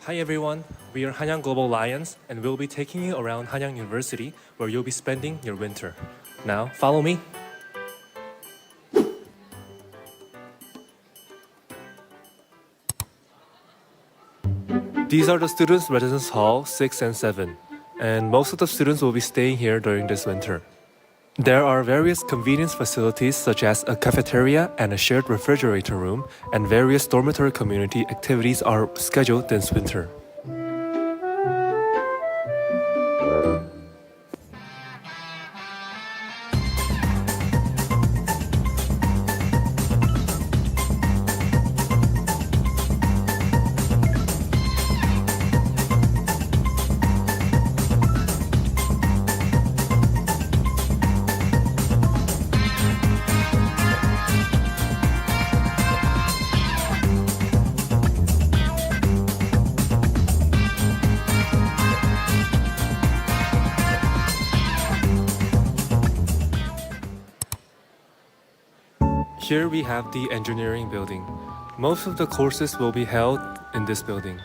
Hi everyone, we are Hanyang Global Lions and we'll be taking you around Hanyang University where you'll be spending your winter. Now, follow me. These are the students' residence hall 6 and 7, and most of the students will be staying here during this winter. There are various convenience facilities such as a cafeteria and a shared refrigerator room, and various dormitory community activities are scheduled this winter. Here we have the engineering building. Most of the courses will be held in this building.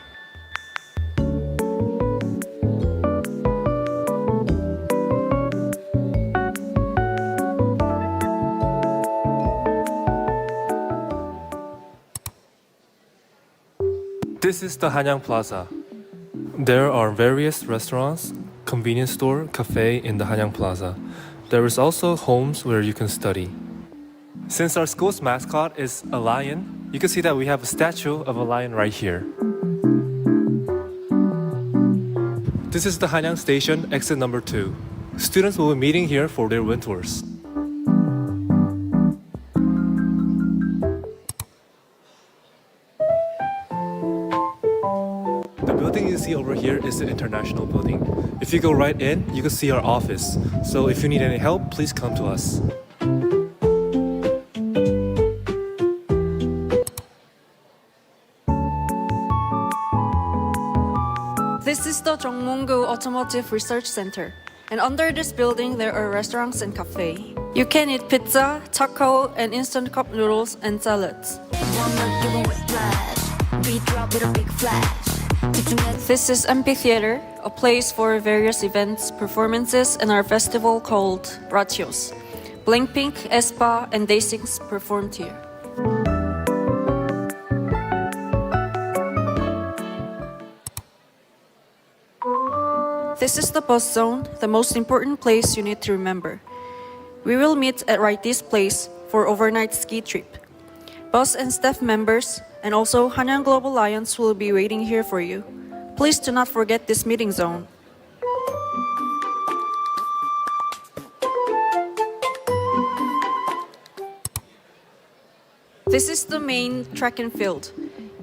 This is the Hanyang Plaza. There are various restaurants, convenience store, cafe in the Hanyang Plaza. There is also homes where you can study. Since our school's mascot is a lion, you can see that we have a statue of a lion right here. This is the Hanyang Station, exit number 2. Students will be meeting here for their wind tours. The building you see over here is the International Building. If you go right in, you can see our office. So if you need any help, please come to us. This is the Jongmungu Automotive Research Center, and under this building there are restaurants and cafe. You can eat pizza, taco, and instant cup noodles and salads. This is amphitheater, a place for various events, performances, and our festival called HIWS. Blackpink, aespa, and Day6 performed here. This is the bus zone, the most important place you need to remember. We will meet at right this place for overnight ski trip. Bus and staff members and also Hanyang Global Lions will be waiting here for you. Please do not forget this meeting zone. This is the main track and field.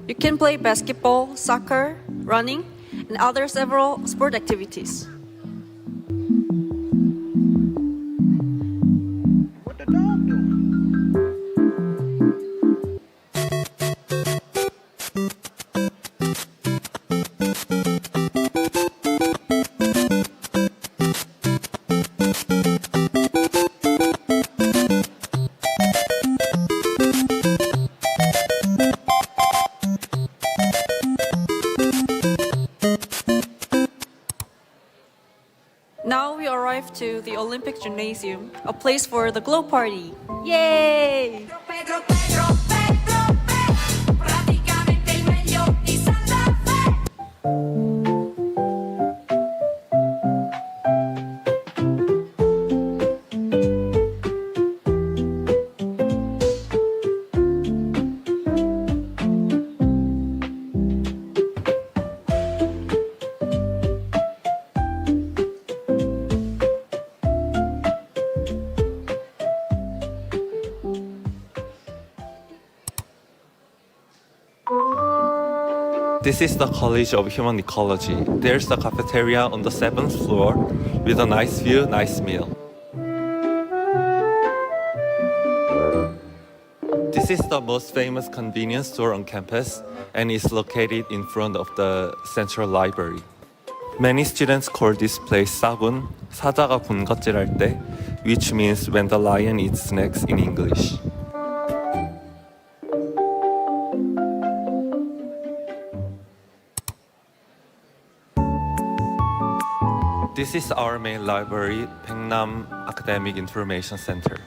You can play basketball, soccer, running, and other several sport activities. What the dog doing? Now we arrive to the Olympic Gymnasium, a place for the glow party. Yay! Praticamente il meglio di Santa Fe. This is the College of Human Ecology. There's the cafeteria on the 7th floor with a nice view, nice meal. This is the most famous convenience store on campus and is located in front of the Central Library. Many students call this place 사군, 사자가 군것질할 때, which means when the lion eats snakes in English. This is our main library, Baeknam Academic Information Center.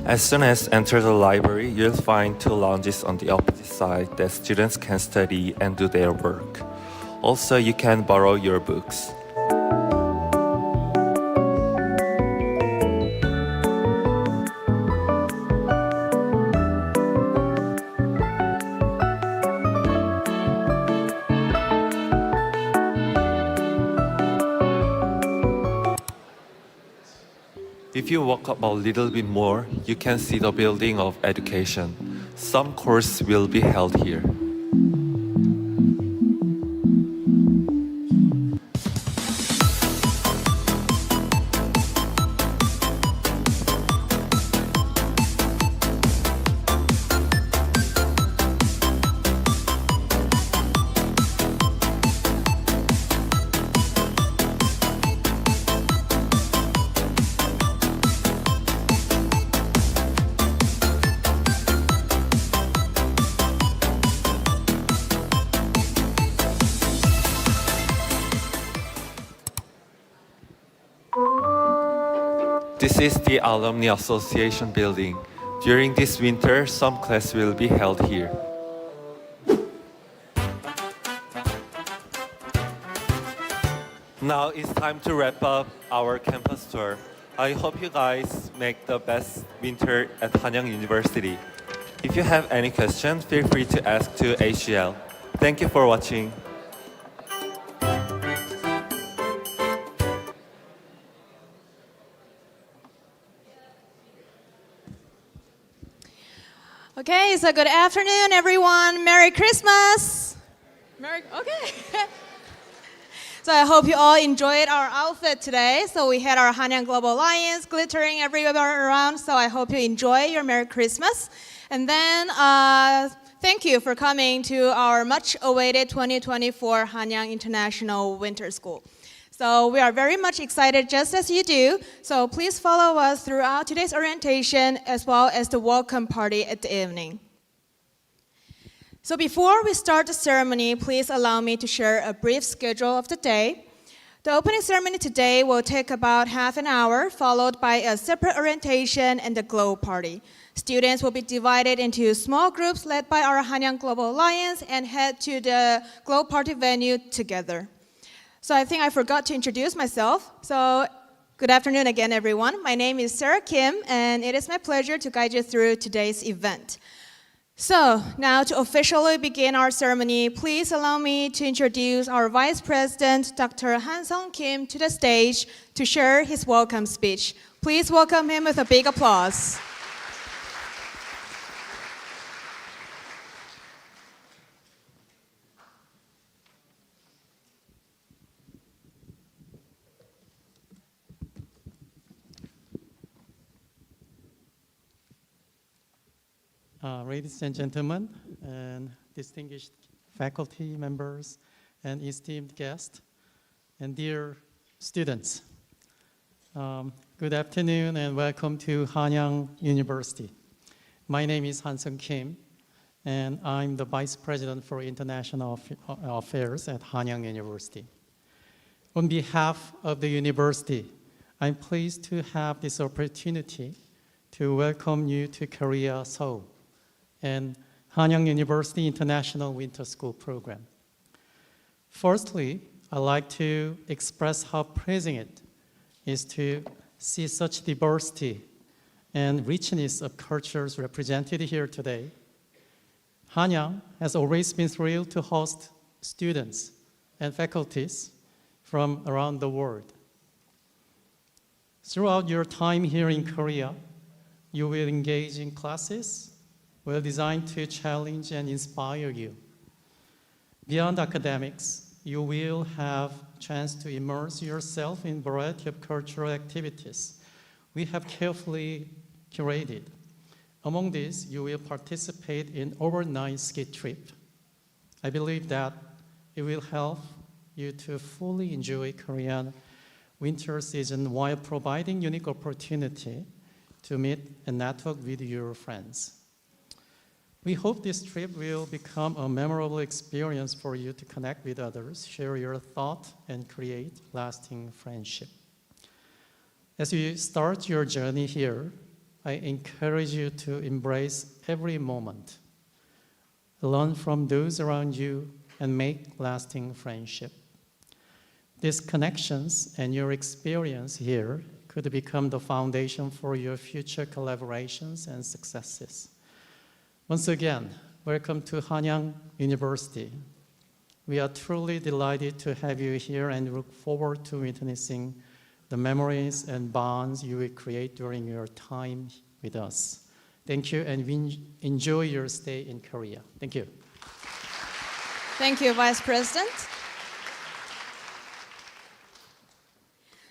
As soon as enter the library, you'll find two lounges on the opposite side that students can study and do their work. Also, you can borrow your books. If you walk up a little bit more, you can see the building of education. Some courses will be held here. This is the Alumni Association building. During this winter, some class will be held here. Now it's time to wrap up our campus tour. I hope you guys make the best winter at Hanyang University. If you have any questions, feel free to ask to HCL. Thank you for watching. Okay, so good afternoon, everyone. Merry Christmas. Okay. So I hope you all enjoyed our outfit today. So we had our Hanyang Global Alliance glittering everywhere around. So I hope you enjoy your Merry Christmas. And then thank you for coming to our much-awaited 2024 Hanyang International Winter School. So we are very much excited, just as you do. So please follow us throughout today's orientation as well as the welcome party at the evening. So before we start the ceremony, please allow me to share a brief schedule of the day. The opening ceremony today will take about half an hour, followed by a separate orientation and the glow party. Students will be divided into small groups led by our Hanyang Global Alliance and head to the glow party venue together. So I think I forgot to introduce myself. So good afternoon again, everyone. My name is Sarah Kim, and it is my pleasure to guide you through today's event. So now to officially begin our ceremony, please allow me to introduce our Vice President, Dr. Han-sung Kim, to the stage to share his welcome speech. Please welcome him with a big applause. Ladies and gentlemen, and distinguished faculty members, and esteemed guests, and dear students, good afternoon and welcome to Hanyang University. My name is Han-sung Kim, and I'm the Vice President for International Affairs at Hanyang University. On behalf of the university, I'm pleased to have this opportunity to welcome you to Korea, Seoul, and Hanyang University International Winter School Program. Firstly, I'd like to express how pleasing it is to see such diversity and richness of cultures represented here today. Hanyang has always been thrilled to host students and faculties from around the world. Throughout your time here in Korea, you will engage in classes well designed to challenge and inspire you. Beyond academics, you will have a chance to immerse yourself in a variety of cultural activities we have carefully curated. Among these, you will participate in overnight ski trip. I believe that it will help you to fully enjoy Korean winter season while providing unique opportunity to meet and network with your friends. We hope this trip will become a memorable experience for you to connect with others, share your thought, and create lasting friendship. As you start your journey here, I encourage you to embrace every moment, learn from those around you, and make lasting friendship. These connections and your experience here could become the foundation for your future collaborations and successes. Once again, welcome to Hanyang University. We are truly delighted to have you here and look forward to witnessing the memories and bonds you will create during your time with us. Thank you, and enjoy your stay in Korea. Thank you. Thank you, Vice President.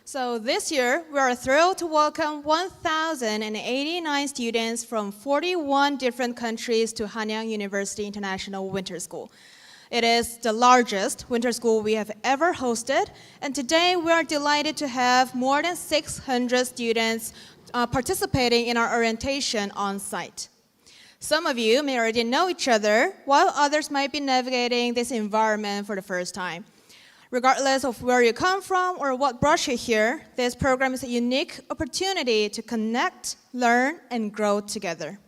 So this year, we are thrilled to welcome 1,089 students from 41 different countries to Hanyang University International Winter School. It is the largest winter school we have ever hosted, and today we are delighted to have more than 600 students participating in our orientation on site. Some of you may already know each other, while others might be navigating this environment for the first time. Regardless of where you come from or what brought you here, this program is a unique opportunity to connect, learn, and grow together.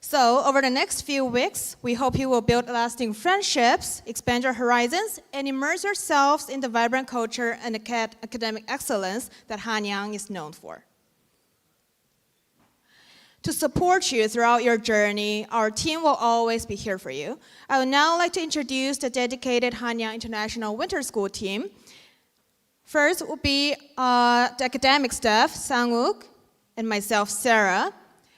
So, over the next few weeks, we hope you will build lasting friendships, expand your horizons, and immerse yourselves in the vibrant culture and academic excellence that Hanyang is known for. To support you throughout your journey, our team will always be here for you. I would now like to introduce the dedicated Hanyang International Winter School team. First will be the academic staff, Sang-uk, and myself, Sarah.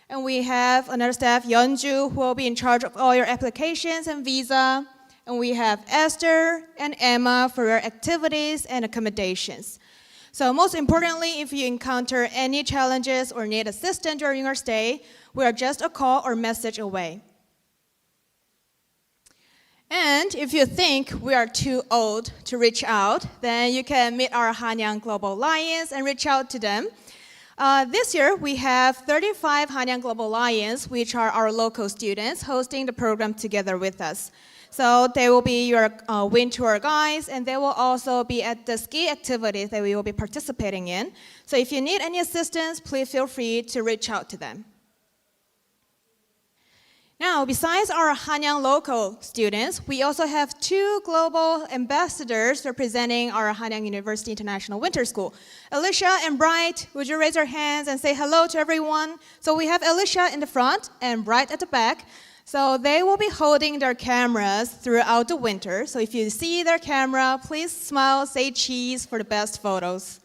And we have another staff, Yeonju, who will be in charge of all your applications and visa. And we have Esther and Emma for your activities and accommodations. So most importantly, if you encounter any challenges or need assistance during your stay, we are just a call or message away. And if you think we are too old to reach out, then you can meet our Hanyang Global Alliance and reach out to them. This year, we have 35 Hanyang Global Alliance, which are our local students, hosting the program together with us. So they will be your wind tour guides, and they will also be at the ski activities that we will be participating in. So if you need any assistance, please feel free to reach out to them. Now, besides our Hanyang local students, we also have 2 global ambassadors representing our Hanyang University International Winter School. Alicia and Bright, would you raise your hands and say hello to everyone? So we have Alicia in the front and Bright at the back. So they will be holding their cameras throughout the winter. So if you see their camera, please smile, say cheese for the best photos.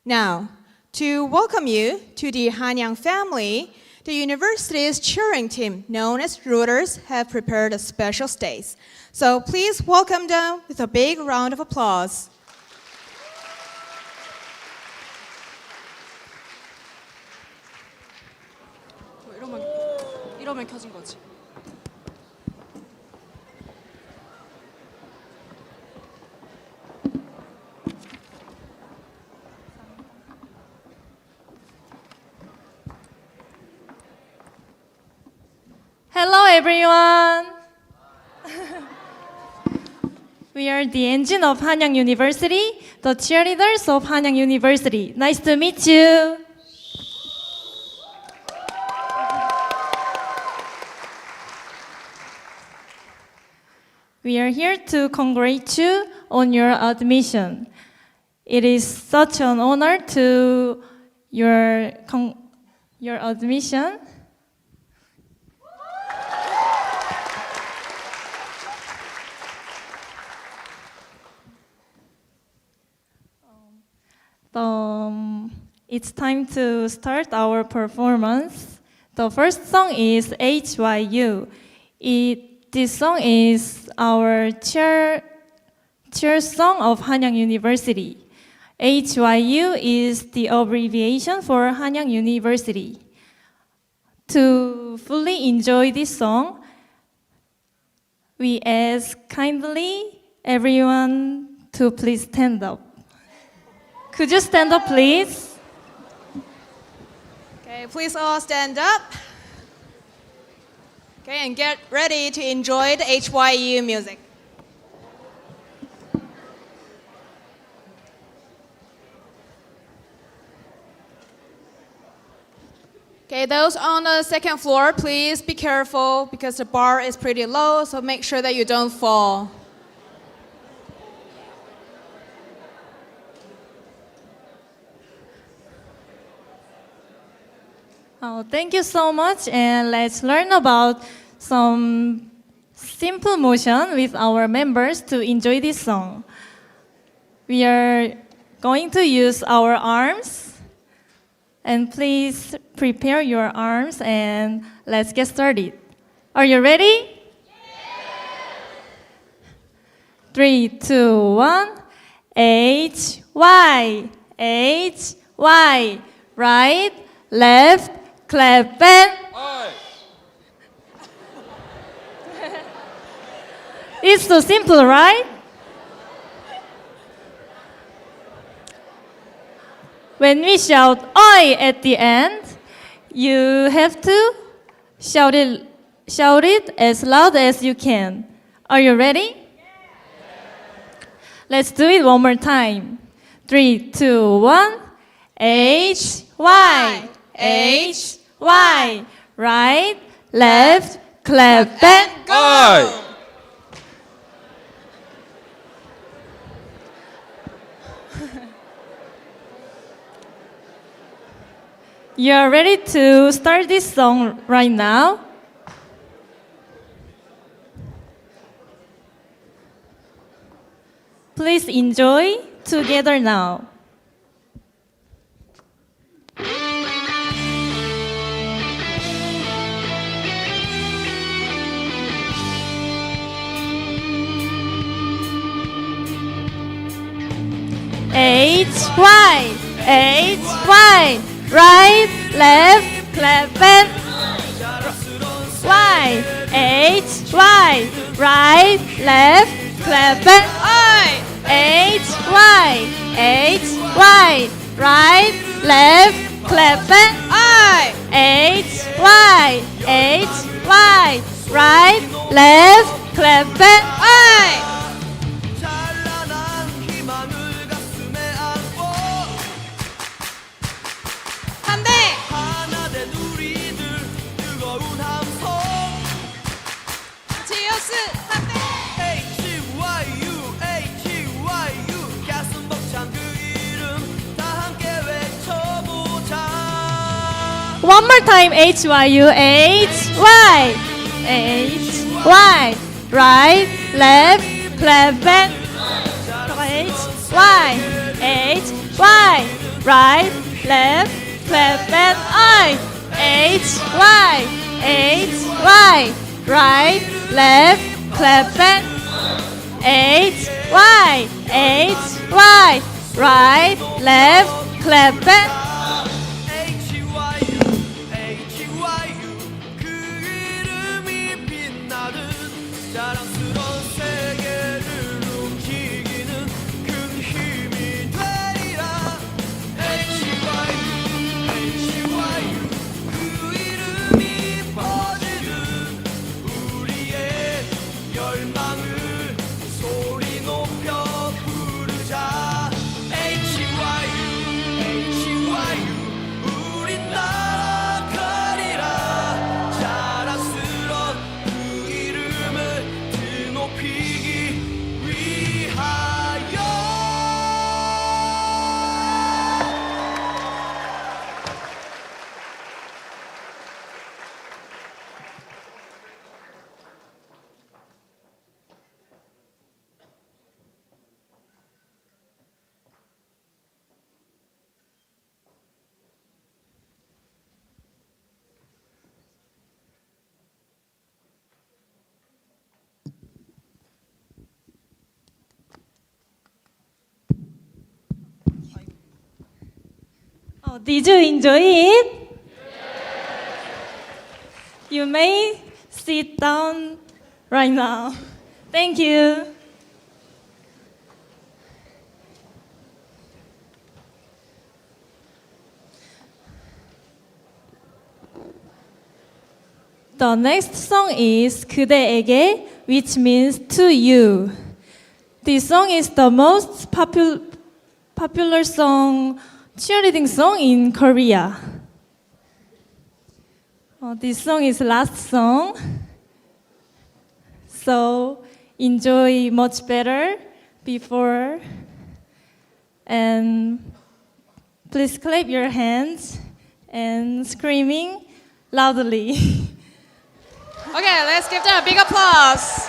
Now, to welcome you to the Hanyang family, the university's cheering team, known as Rooters, have prepared a special stage. So please welcome them with a big round of applause. 이러면 켜진 거지. Hello, everyone. We are the engine of Hanyang University, the cheerleaders of Hanyang University. Nice to meet you. We are here to congratulate you on your admission. It is such an honor to your admission. It's time to start our performance. The first song is HIWS. This song is our cheer song of Hanyang University. HIWS is the abbreviation for Hanyang University. To fully enjoy this song, we ask kindly everyone to please stand up. Could you stand up, please? Okay, please all stand up. Okay, and get ready to enjoy the HYU music. Okay, those on the second floor, please be careful because the bar is pretty low, so make sure that you don't fall. Oh, thank you so much. And let's learn about some simple motion with our members to enjoy this song. We are going to use our arms. And please prepare your arms and let's get started. Are you ready? Yeah. 3, 2, 1. H, Y, H, Y. Right, left, clap and. It's so simple, right? When we shout "Oi" at the end, you have to shout it as loud as you can. Are you ready? Let's do it one more time. 3, 2, 1. H, Y, H, Y. Right, left, clap and go! You are ready to start this song right now? Please enjoy together now. H, Y, H, Y. Right, left, clap and Y, H, Y. Right, left, clap and I. H, Y, H, Y. Right, left, clap and I. H, Y, H, Y. Right, left, clap and I. One more time, HYU, HY, HY, right, left, clap and HY, HY, right, left, clap and I, HY, HY, right, left, clap and HY, HY, right, left, clap and Oh, did you enjoy it? You may sit down right now. Thank you. The next song is 그대에게, which means to you. This song is the most popular song, cheerleading song in Korea. This song is last song, so enjoy much better before, and please clap your hands and screaming loudly. Okay, let's give them a big applause.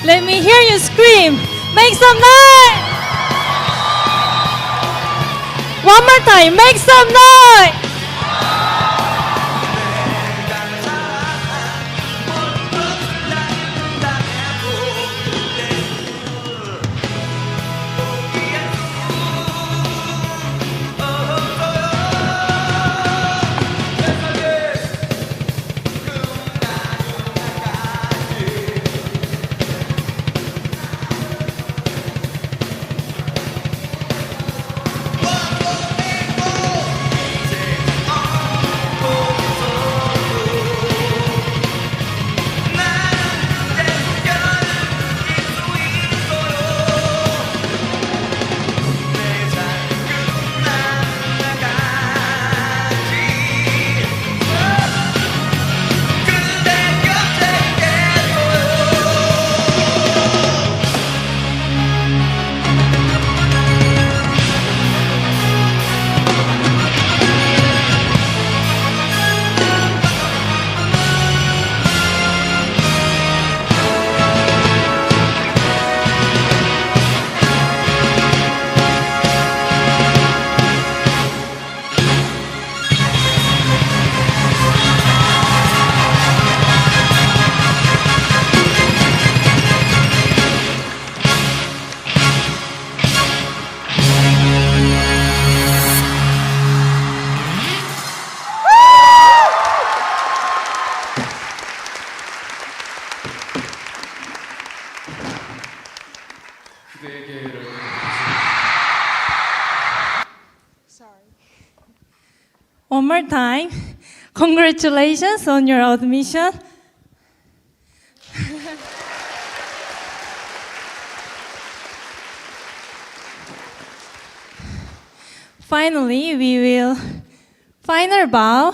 Let me hear you scream. Make some noise. One more time. Make some noise. One more time. Congratulations on your admission. Finally, we will final bow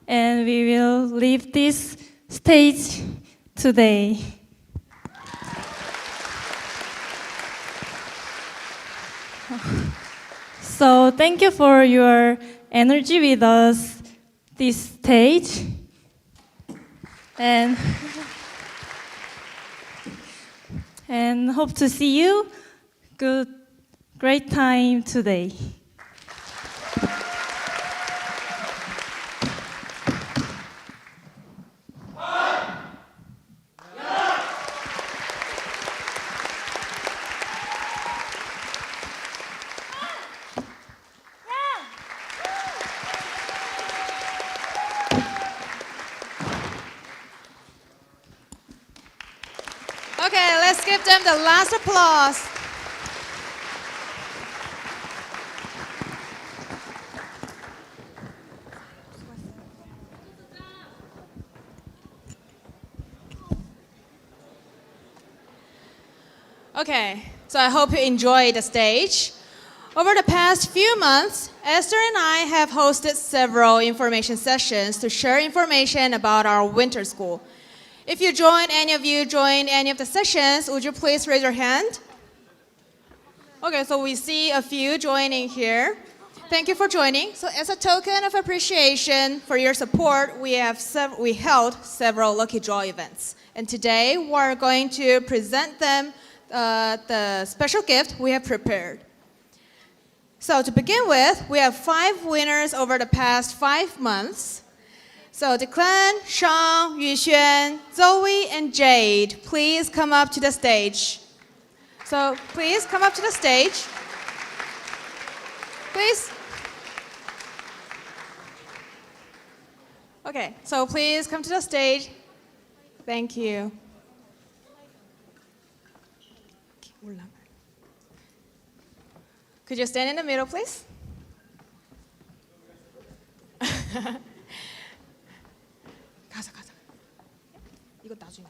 and we will leave this stage today. So thank you for your energy with us this stage. And and hope to see you. Great time today. Okay, let's give them the last applause. Okay, so I hope you enjoyed the stage. Over the past few months, Esther and I have hosted several information sessions to share information about our winter school. If any of you joined any of the sessions, would you please raise your hand? Okay, so we see a few joining here. Thank you for joining. So as a token of appreciation for your support, we held several lucky draw events. And today we're going to present them the special gift we have prepared. So to begin with, we have 5 winners over the past 5 months. So Declan, Sean, Yuxuan, Zoe, and Jade, please come up to the stage. So please come up to the stage. Please. Okay, so please come to the stage. Thank you. Could you stand in the middle, please? 이거 나중에.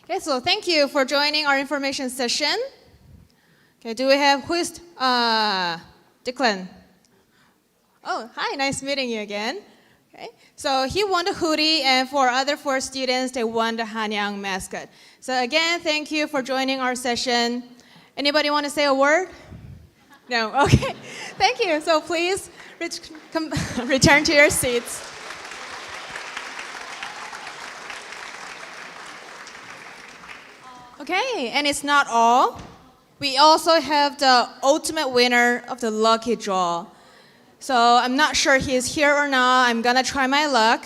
Okay, so thank you for joining our information session. Okay, do we have who is Declan? Oh, hi, nice meeting you again. Okay, so he won the hoodie, and for other 4 students, they won the Hanyang mascot. So again, thank you for joining our session. Anybody want to say a word? No, okay, thank you. So please return to your seats. Okay, and it's not all. We also have the ultimate winner of the lucky draw. So I'm not sure he is here or not. I'm gonna try my luck.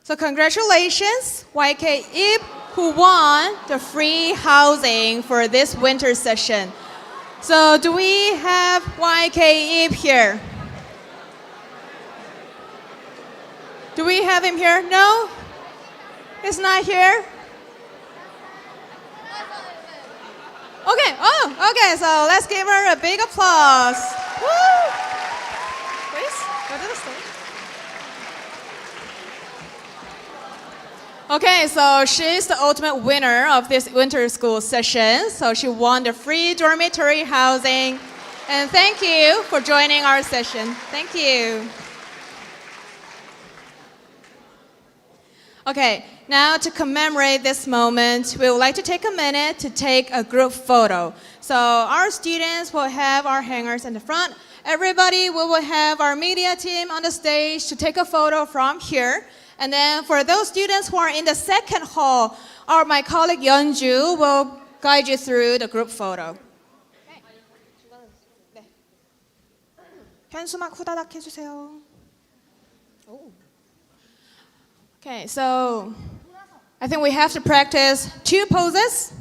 So congratulations, YK Ip, who won the free housing for this winter session. So do we have YK Ip here? Do we have him here? No? He's not here? Okay, okay, so let's give her a big applause. Woo! Please, go to the stage. Okay, so she's the ultimate winner of this winter school session. So she won the free dormitory housing. And thank you for joining our session. Thank you. Okay, now to commemorate this moment, we would like to take a minute to take a group photo. So our students will have our hangers in the front. Everybody, we will have our media team on the stage to take a photo from here. And then for those students who are in the second hall, my colleague Yeonju will guide you through the group photo. 현수막 후다닥 해주세요. Okay, so I think we have to practice 2 poses.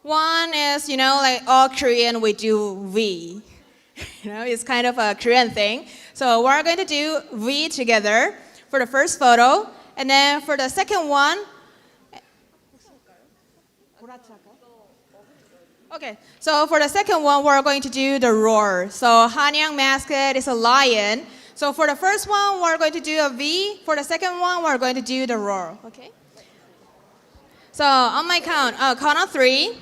One is, like all Korean, we do V. It's kind of a Korean thing. So we're going to do V together for the first photo. And then for the second one, okay, so for the second one, we're going to do the roar. So Hanyang mascot is a lion. So for the first one, we're going to do a V. For the second one, we're going to do the roar, okay? So on my count on 3.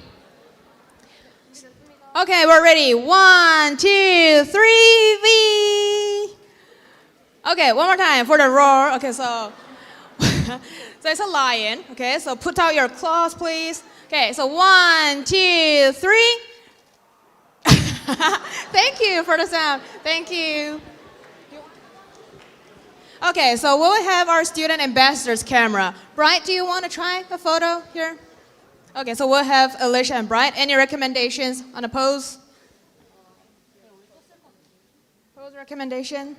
Okay, we're ready. 1, 2, 3, V. Okay, one more time for the roar. Okay, so it's a lion. Okay, so put out your claws, please. Okay, so 1, 2, 3. Thank you for the sound. Thank you. Okay, so we'll have our student ambassadors camera. Bright, do you want to try a photo here? Okay, so we'll have Alicia and Bright. Any recommendations on a pose? Pose recommendation?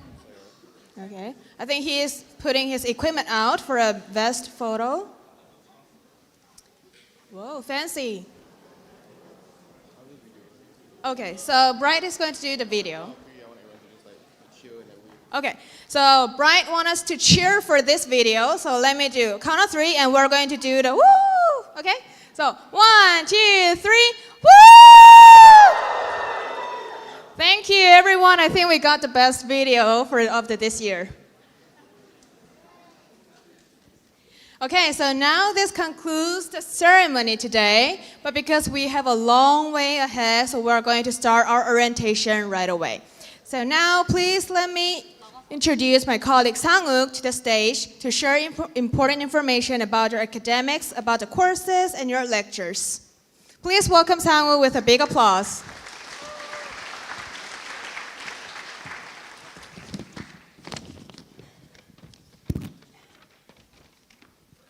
Okay, I think he is putting his equipment out for a best photo. Whoa, fancy. Okay, so Bright is going to do the video. Okay, so Bright wants us to cheer for this video, so let me do count of 3 and we're going to do the woo! Okay, so 1, 2, 3, woo! Thank you everyone, I think we got the best video of this year. Okay, so now this concludes the ceremony today, but because we have a long way ahead, so we're going to start our orientation right away. So now please let me introduce my colleague Sang-uk to the stage to share important information about your academics, about the courses, and your lectures. Please welcome Sang-uk with a big applause.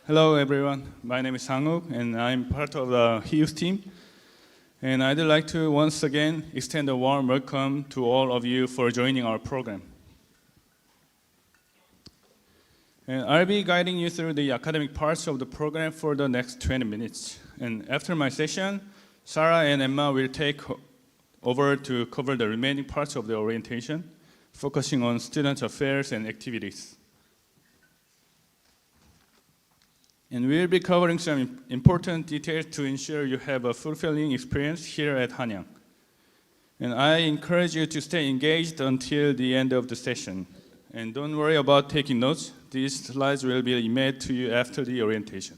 Hello everyone, my name is Sang-uk and I'm part of the HIWS team. And I'd like to once again extend a warm welcome to all of you for joining our program. And I'll be guiding you through the academic parts of the program for the next 20 minutes. And after my session, Sarah and Emma will take over to cover the remaining parts of the orientation, focusing on student affairs and activities. And we'll be covering some important details to ensure you have a fulfilling experience here at Hanyang. And I encourage you to stay engaged until the end of the session. And don't worry about taking notes. These slides will be emailed to you after the orientation.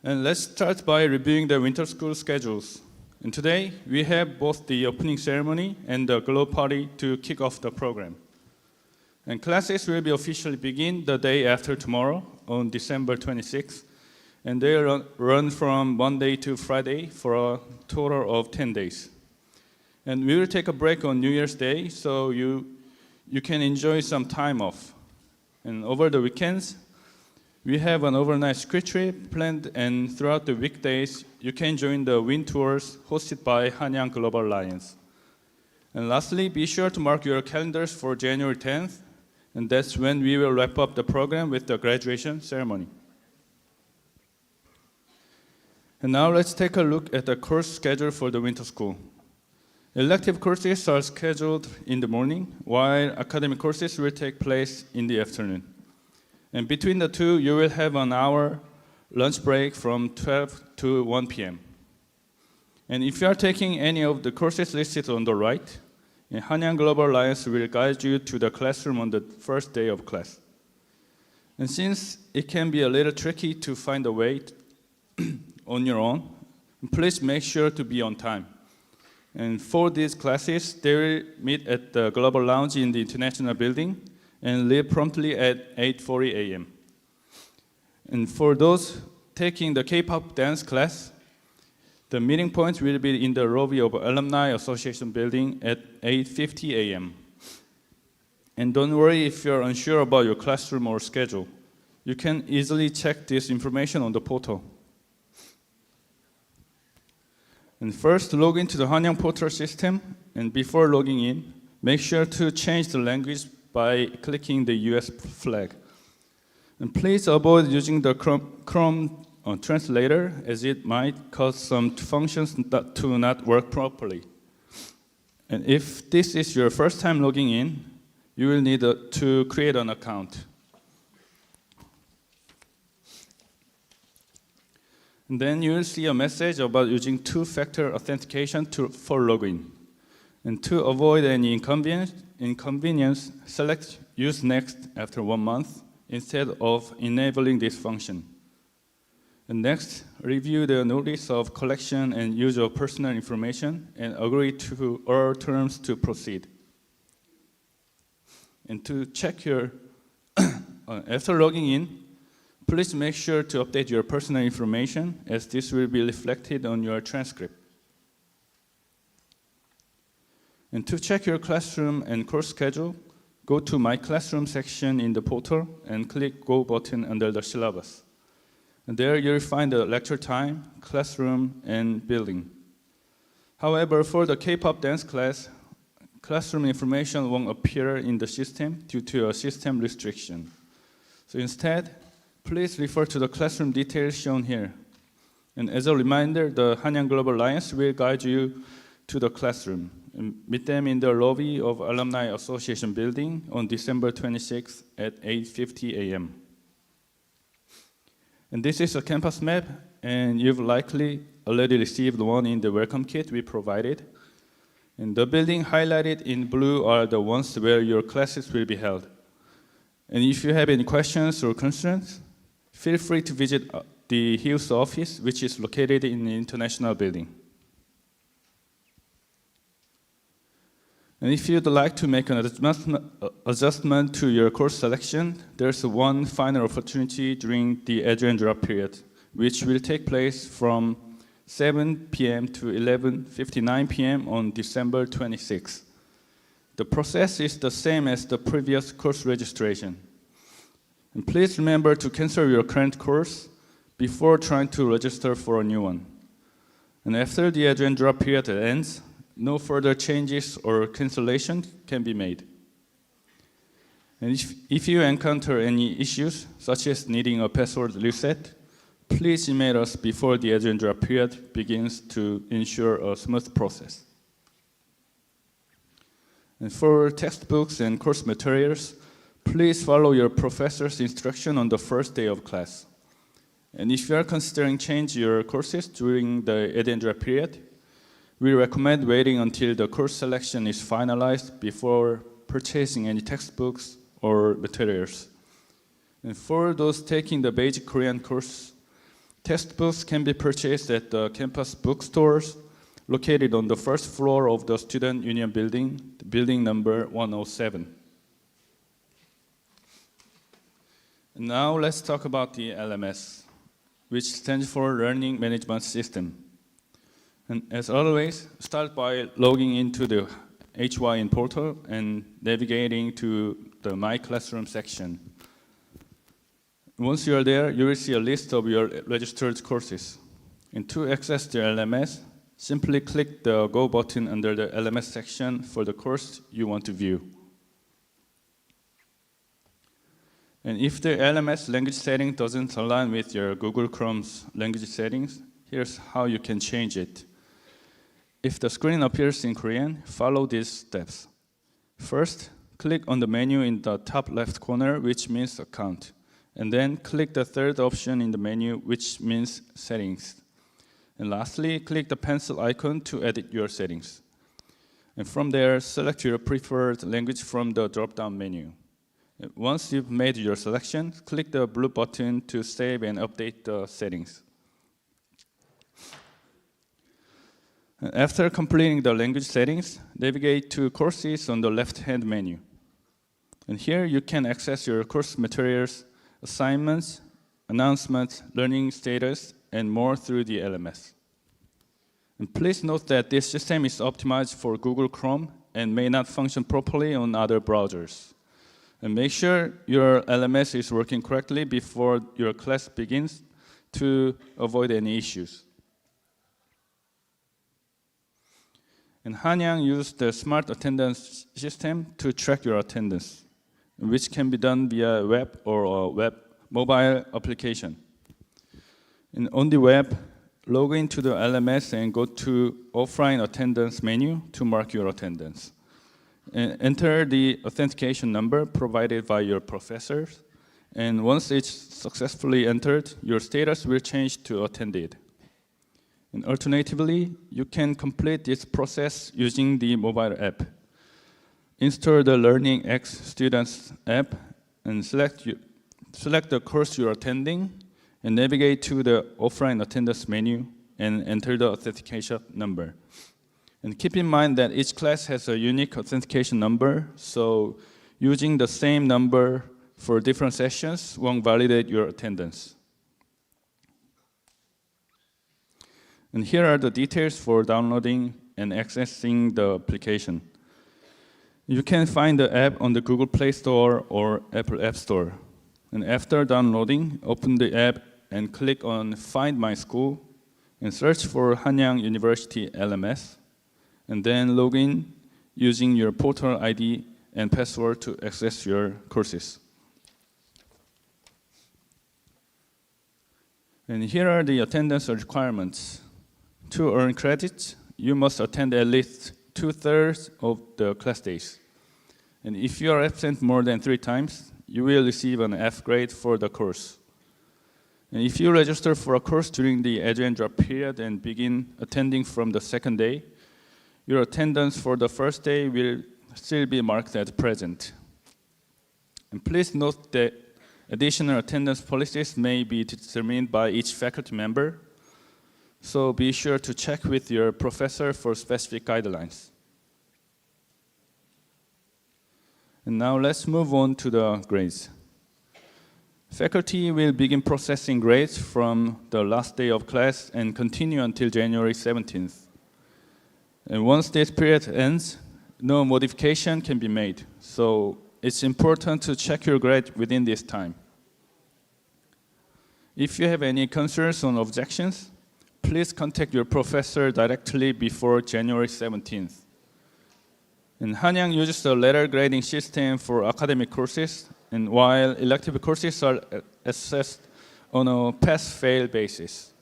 And let's start by reviewing the winter school schedules. And today, we have both the opening ceremony and the glow party to kick off the program. And classes will be officially begin the day after tomorrow on December 26th. And they'll run from Monday to Friday for a total of 10 days. And we will take a break on New Year's Day, so you can enjoy some time off. And over the weekends, we have an overnight ski trip planned, and throughout the weekdays, you can join the wind tours hosted by Hanyang Global Alliance. And lastly, be sure to mark your calendars for January 10th, and that's when we will wrap up the program with the graduation ceremony. And now let's take a look at the course schedule for the winter school. Elective courses are scheduled in the morning, while academic courses will take place in the afternoon. And between the two, you will have an hour lunch break from 12 to 1 p.m. And if you are taking any of the courses listed on the right, Hanyang Global Alliance will guide you to the classroom on the first day of class. And since it can be a little tricky to find a way on your own, please make sure to be on time. And for these classes, they will meet at the Global Lounge in the International Building and leave promptly at 8:40 a.m. And for those taking the K-pop dance class, the meeting point will be in the lobby of Alumni Association building at 8:50 a.m. And don't worry if you're unsure about your classroom or schedule. You can easily check this information on the portal. And first, log into the Hanyang portal system, and before logging in, make sure to change the language by clicking the US flag. And please avoid using the Chrome translator, as it might cause some functions to not work properly. And if this is your first time logging in, you will need to create an account. And then you will see a message about using two-factor authentication for login. And to avoid any inconvenience, select Use Next after 1 month instead of enabling this function. And next, review the notice of collection and use of personal information and agree to all terms to proceed. And to check your, after logging in, Please make sure to update your personal information as this will be reflected on your transcript. And to check your classroom and course schedule, go to My Classroom section in the portal and click Go button under the syllabus. And there you'll find the lecture time, classroom, and building. However, for the K-pop dance class, classroom information won't appear in the system due to a system restriction. So instead, please refer to the classroom details shown here. And as a reminder, the Hanyang Global Alliance will guide you to the classroom. And meet them in the lobby of Alumni Association building on December 26th at 8:50 a.m. And this is a campus map, and you've likely already received one in the welcome kit we provided. And the building highlighted in blue are the ones where your classes will be held. And if you have any questions or concerns, feel free to visit the HIWS office, which is located in the International Building. And if you'd like to make an adjustment to your course selection, there's one final opportunity during the add and drop period, which will take place from 7 p.m. to 11:59 p.m. on December 26th. The process is the same as the previous course registration. And please remember to cancel your current course before trying to register for a new one. And after the add and drop period ends, no further changes or cancellation can be made. And if you encounter any issues, such as needing a password reset, please email us before the add and drop period begins to ensure a smooth process. And for textbooks and course materials, please follow your professor's instruction on the first day of class. And if you are considering changing your courses during the add and drop period, we recommend waiting until the course selection is finalized before purchasing any textbooks or materials. And for those taking the basic Korean course, textbooks can be purchased at the campus bookstores located on the first floor of the Student Union Building, building number 107. And now let's talk about the LMS, which stands for Learning Management System. And as always, start by logging into the HYN portal and navigating to the My Classroom section. Once you are there, you will see a list of your registered courses. And to access the LMS, simply click the Go button under the LMS section for the course you want to view. And if the LMS language setting doesn't align with your Google Chrome's language settings, here's how you can change it. If the screen appears in Korean, follow these steps. First, click on the menu in the top left corner, which means Account. And then click the third option in the menu, which means Settings. And lastly, click the pencil icon to edit your settings. And from there, select your preferred language from the drop-down menu. Once you've made your selection, click the blue button to save and update the settings. After completing the language settings, navigate to Courses on the left-hand menu. And here you can access your course materials, assignments, announcements, learning status, and more through the LMS. And please note that this system is optimized for Google Chrome and may not function properly on other browsers. And make sure your LMS is working correctly before your class begins to avoid any issues. And Hanyang used the smart attendance system to track your attendance, which can be done via web or a web mobile application. And on the web, log into the LMS and go to Offline Attendance menu to mark your attendance. And enter the authentication number provided by your professors. And once it's successfully entered, your status will change to attended. And alternatively, you can complete this process using the mobile app. Install the Learning X Students app and select the course you're attending and navigate to the Offline Attendance menu and enter the authentication number. And keep in mind that each class has a unique authentication number, so using the same number for different sessions won't validate your attendance. And here are the details for downloading and accessing the application. You can find the app on the Google Play Store or Apple App Store. And after downloading, open the app and click on Find My School and search for Hanyang University LMS, and then log in using your portal ID and password to access your courses. And here are the attendance requirements. To earn credits, you must attend at least 2/3 of the class days. And if you are absent more than 3 times, you will receive an F grade for the course. And if you register for a course during the add and drop period and begin attending from the second day, your attendance for the first day will still be marked as present. And please note that additional attendance policies may be determined by each faculty member, so be sure to check with your professor for specific guidelines. And now let's move on to the grades. Faculty will begin processing grades from the last day of class and continue until January 17th. And once this period ends, no modification can be made. So it's important to check your grade within this time. If you have any concerns or objections, please contact your professor directly before January 17th. And Hanyang uses a letter grading system for academic courses, and while elective courses are assessed on a pass-fail basis.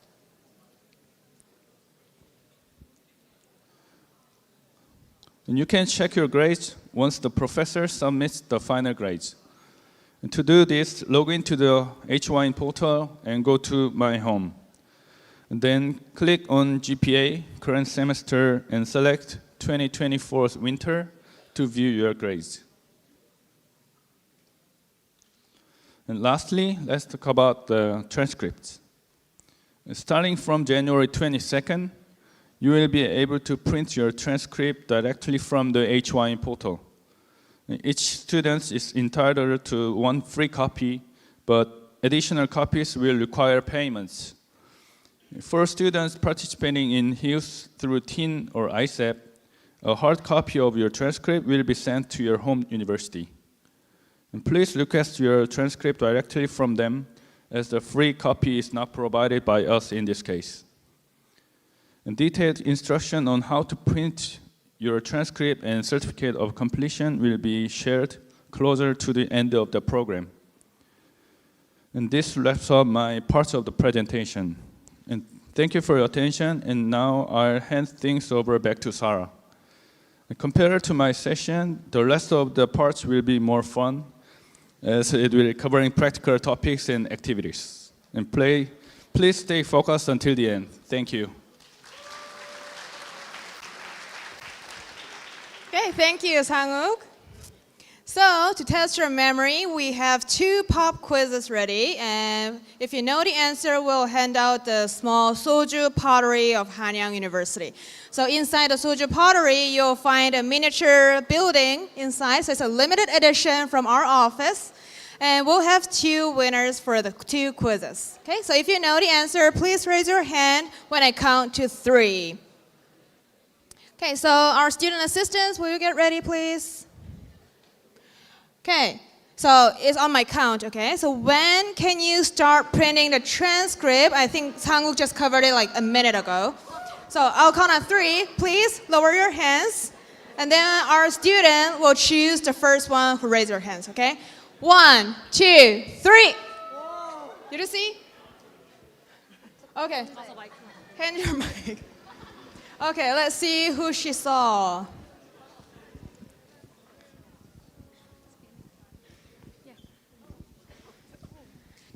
And you can check your grades once the professor submits the final grades. And to do this, log into the HIWS portal and go to My Home. And then click on GPA, current semester, and select 2024 winter to view your grades. And lastly, let's talk about the transcripts. Starting from January 22nd, you will be able to print your transcript directly from the HIWS portal. Each student is entitled to 1 free copy, but additional copies will require payments. For students participating in HIWS through TIN or ISAP, a hard copy of your transcript will be sent to your home university. And please request your transcript directly from them, as the free copy is not provided by us in this case. And detailed instruction on how to print your transcript and certificate of completion will be shared closer to the end of the program. And this wraps up my part of the presentation. And thank you for your attention, and now I'll hand things over back to Sarah. And compared to my session, the rest of the parts will be more fun, as it will be covering practical topics and activities. And please stay focused until the end. Thank you. Okay, thank you, Sang-uk. So, to test your memory, we have 2 pop quizzes ready. And if you know the answer, we'll hand out the small soju pottery of Hanyang University. So inside the soju pottery, you'll find a miniature building inside. So it's a limited edition from our office. And we'll have 2 winners for the 2 quizzes. Okay, so if you know the answer, please raise your hand when I count to 3. Okay, so our student assistants, will you get ready, please? Okay, so it's on my count, okay? So when can you start printing the transcript? I think Sang-uk just covered it like a minute ago. So I'll count on 3. Please lower your hands. And then our student will choose the first one who raise their hands, okay? 1, 2, 3. Did you see? Okay. Hand your mic. Okay, let's see who she saw.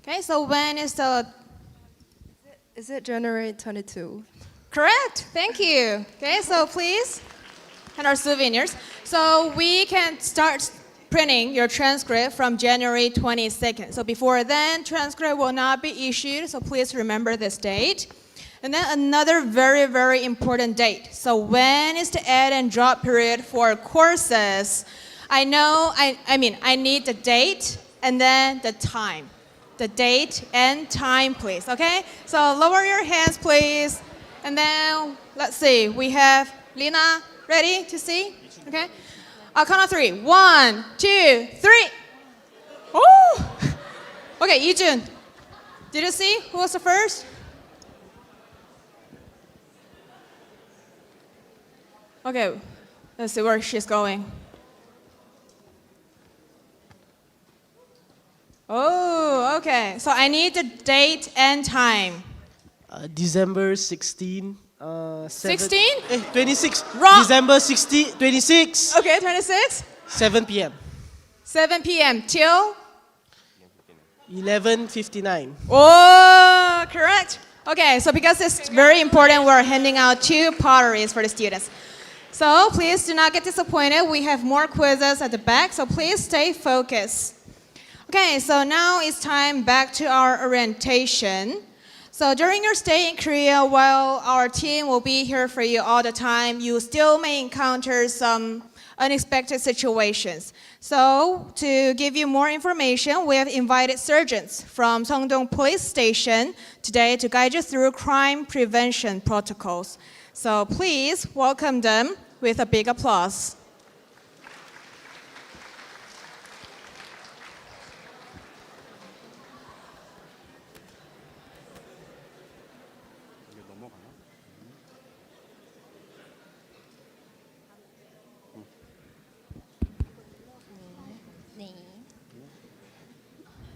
Okay, so when is the... Is it January 22? Correct, thank you. Okay, so please, and our souvenirs. So we can start printing your transcript from January 22nd. So before then, transcript will not be issued, so please remember this date. And then another very, very important date. So when is the add and drop period for courses? I know, I need the date and then the time. The date and time, please, okay? So lower your hands, please. And then, let's see, we have Lina ready to see? Okay? I'll count on 3. 1, 2, 3. Oh! Okay, Yijun, did you see who was the first? Okay, let's see where she's going. Oh, okay. So I need the date and time. December 16. 16? 26. Wrong. December 16, 26. Okay, 26. 7 p.m. 7 p.m. till? 11:59. Oh, correct. Okay, so because it's very important, we're handing out 2 potteries for the students. So please do not get disappointed. We have more quizzes at the back, so please stay focused. Okay, so now it's time back to our orientation. So during your stay in Korea, while our team will be here for you all the time, you still may encounter some unexpected situations. So to give you more information, we have invited surgeons from Seongdong Police Station today to guide you through crime prevention protocols. So please welcome them with a big applause.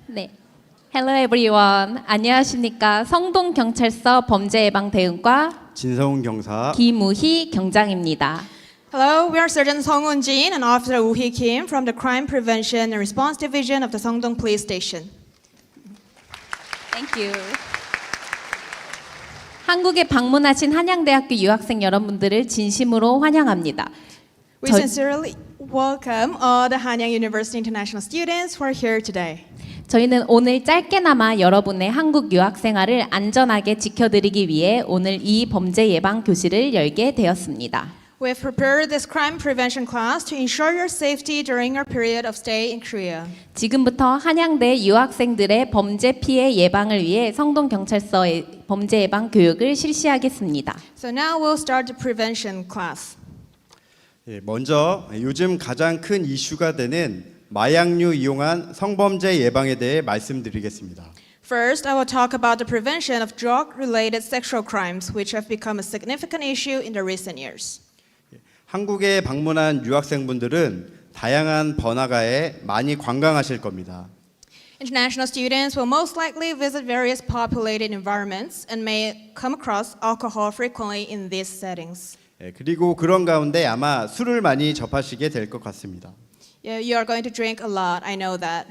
네. Hello everyone. 안녕하십니까? 성동경찰서 범죄예방대응과 진성훈 경사, 김우희 경장입니다. Hello, we are Sergeant Song Eun-jin and Officer Woo Hee Kim from the Crime Prevention and Response Division of the Seongdong Police Station. Thank you. 한국에 방문하신 한양대학교 유학생 여러분들을 진심으로 환영합니다. We sincerely welcome all the Hanyang University international students who are here today. 저희는 오늘 짧게나마 여러분의 한국 유학 생활을 안전하게 지켜드리기 위해 오늘 이 범죄 예방 교실을 열게 되었습니다. We have prepared this crime prevention class to ensure your safety during your period of stay in Korea. 지금부터 한양대 유학생들의 범죄 피해 예방을 위해 성동경찰서의 범죄 예방 교육을 실시하겠습니다. So now we'll start the prevention class. 먼저 요즘 가장 큰 이슈가 되는 마약류 이용한 성범죄 예방에 대해 말씀드리겠습니다. First, I will talk about the prevention of drug-related sexual crimes, which have become a significant issue in the recent years. 한국에 방문한 유학생분들은 다양한 번화가에 많이 관광하실 겁니다. International students will most likely visit various populated environments and may come across alcohol frequently in these settings. 그리고 그런 가운데 아마 술을 많이 접하시게 될 것 같습니다. Yeah, you are going to drink a lot. I know that.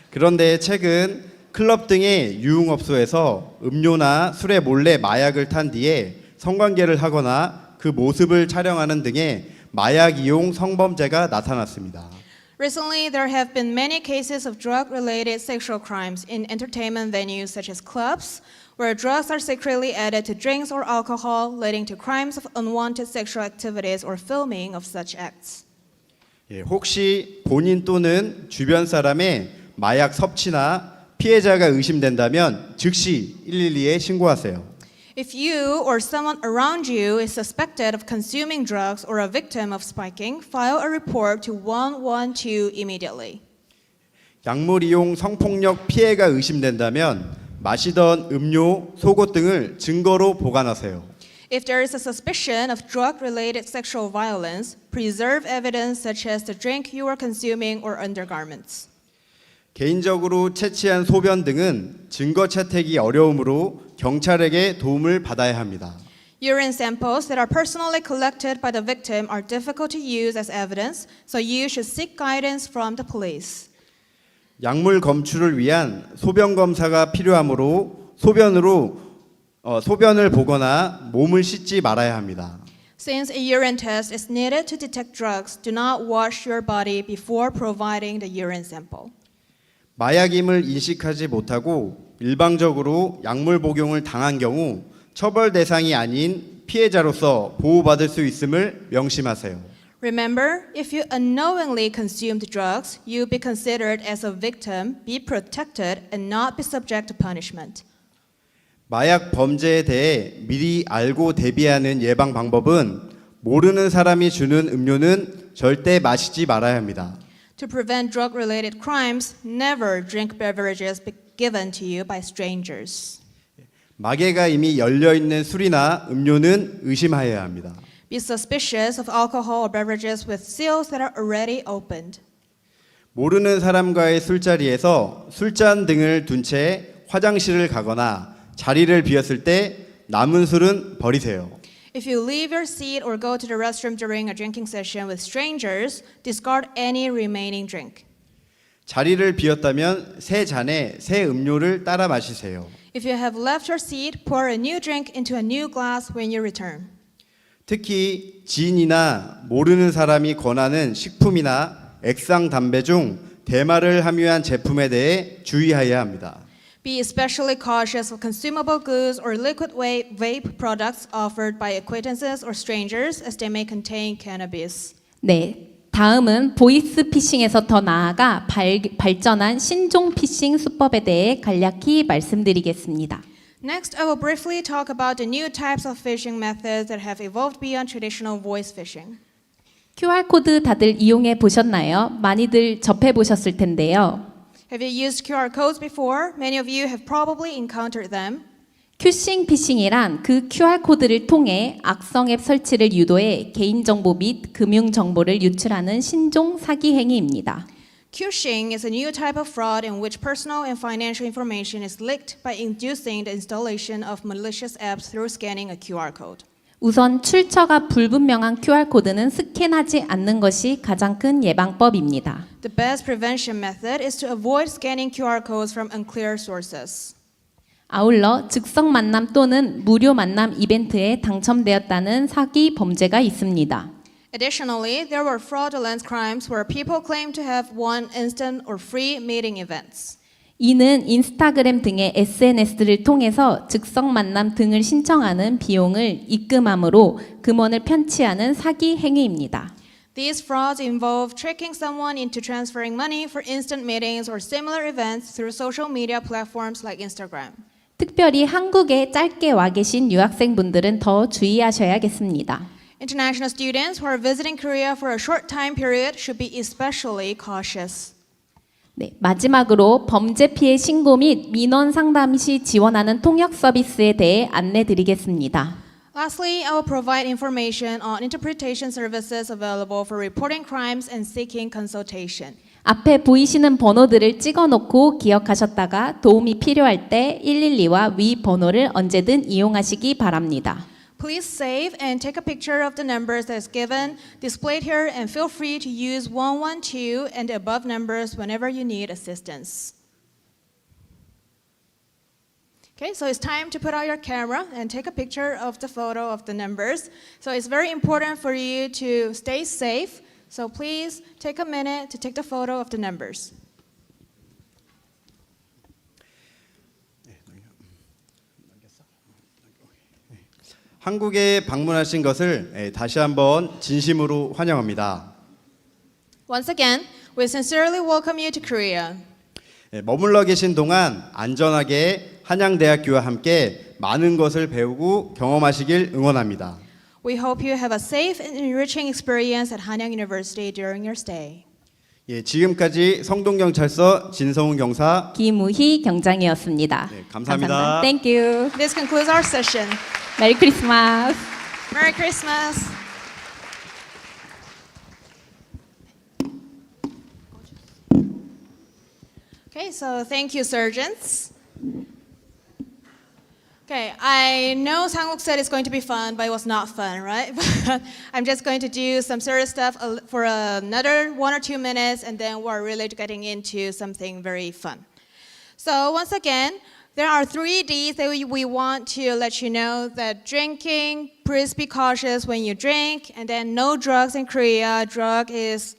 그런데 최근 클럽 등의 유흥업소에서 음료나 술에 몰래 마약을 탄 뒤에 성관계를 하거나 그 모습을 촬영하는 등의 마약 이용 성범죄가 나타났습니다. Recently, there have been many cases of drug-related sexual crimes in entertainment venues such as clubs, where drugs are secretly added to drinks or alcohol, leading to crimes of unwanted sexual activities or filming of such acts. 혹시 본인 또는 주변 사람의 마약 섭취나 피해자가 의심된다면 즉시 112에 신고하세요. If you or someone around you is suspected of consuming drugs or a victim of spiking, file a report to 112 immediately. 약물 이용 성폭력 피해가 의심된다면 마시던 음료, 속옷 등을 증거로 보관하세요. If there is a suspicion of drug-related sexual violence, preserve evidence such as the drink you are consuming or undergarments. 개인적으로 채취한 소변 등은 증거 채택이 어려우므로 경찰에게 도움을 받아야 합니다. Urine samples that are personally collected by the victim are difficult to use as evidence, so you should seek guidance from the police. 약물 검출을 위한 소변 검사가 필요하므로 소변을 보거나 몸을 씻지 말아야 합니다. Since a urine test is needed to detect drugs, do not wash your body before providing the urine sample. 마약임을 인식하지 못하고 일방적으로 약물 복용을 당한 경우 처벌 대상이 아닌 피해자로서 보호받을 수 있음을 명심하세요. Remember, if you unknowingly consumed drugs, you'll be considered as a victim, be protected, and not be subject to punishment. 마약 범죄에 대해 미리 알고 대비하는 예방 방법은 모르는 사람이 주는 음료는 절대 마시지 말아야 합니다. To prevent drug-related crimes, never drink beverages given to you by strangers. 마개가 이미 열려 있는 술이나 음료는 의심하여야 합니다. Be suspicious of alcohol or beverages with seals that are already opened. 모르는 사람과의 술자리에서 술잔 등을 둔 채 화장실을 가거나 자리를 비웠을 때 남은 술은 버리세요. If you leave your seat or go to the restroom during a drinking session with strangers, discard any remaining drink. 자리를 비웠다면 새 잔에 새 음료를 따라 마시세요. If you have left your seat, pour a new drink into a new glass when you return. 특히 지인이나 모르는 사람이 권하는 식품이나 액상 담배 중 대마를 함유한 제품에 대해 주의해야 합니다. Be especially cautious of consumable goods or liquid vape products offered by acquaintances or strangers as they may contain cannabis. 네, 다음은 보이스 피싱에서 더 나아가 발전한 신종 피싱 수법에 대해 간략히 말씀드리겠습니다. Next, I will briefly talk about the new types of phishing methods that have evolved beyond traditional voice phishing. QR 코드 다들 이용해 보셨나요? 많이들 접해 보셨을 텐데요. Have you used QR codes before? Many of you have probably encountered them. 큐싱 피싱이란 그 QR 코드를 통해 악성 앱 설치를 유도해 개인정보 및 금융정보를 유출하는 신종 사기 행위입니다. Phishing is a new type of fraud in which personal and financial information is leaked by inducing the installation of malicious apps through scanning a QR code. 우선 출처가 불분명한 QR 코드는 스캔하지 않는 것이 가장 큰 예방법입니다. The best prevention method is to avoid scanning QR codes from unclear sources. 아울러 즉석 만남 또는 무료 만남 이벤트에 당첨되었다는 사기 범죄가 있습니다. Additionally, there were fraudulent crimes where people claimed to have won instant or free meeting events. 이는 인스타그램 등의 SNS를 통해서 즉석 만남 등을 신청하는 비용을 입금함으로 금원을 편취하는 사기 행위입니다. These frauds involve tricking someone into transferring money for instant meetings or similar events through social media platforms like Instagram. 특별히 한국에 짧게 와 계신 유학생분들은 더 주의하셔야겠습니다. International students who are visiting Korea for a short time period should be especially cautious. 네, 마지막으로 범죄 피해 신고 및 민원 상담 시 지원하는 통역 서비스에 대해 안내드리겠습니다. Lastly, I will provide information on interpretation services available for reporting crimes and seeking consultation. 앞에 보이시는 번호들을 찍어놓고 기억하셨다가 도움이 필요할 때 112와 위 번호를 언제든 이용하시기 바랍니다. Please save and take a picture of the numbers that is given, displayed here, and feel free to use 112 and the above numbers whenever you need assistance. Okay, so it's time to put out your camera and take a picture of the photo of the numbers. So it's very important for you to stay safe. So please take a minute to take the photo of the numbers. 한국에 방문하신 것을 다시 한번 진심으로 환영합니다. Once again, we sincerely welcome you to Korea. 머물러 계신 동안 안전하게 한양대학교와 함께 많은 것을 배우고 경험하시길 응원합니다. We hope you have a safe and enriching experience at Hanyang University during your stay. 예, 지금까지 성동경찰서 진성훈 경사, 김우희 경장이었습니다. 네, 감사합니다. Thank you. This concludes our session. 메리 크리스마스. Merry Christmas. Okay, so thank you, surgeons. Okay, I know Sangwook said it's going to be fun, but it was not fun, right? I'm just going to do some serious stuff for another 1 or 2 minutes, and then we're really getting into something very fun. So once again, there are 3 Ds that we want to let you know: that drinking, please be cautious when you drink, and then no drugs in Korea. Drug is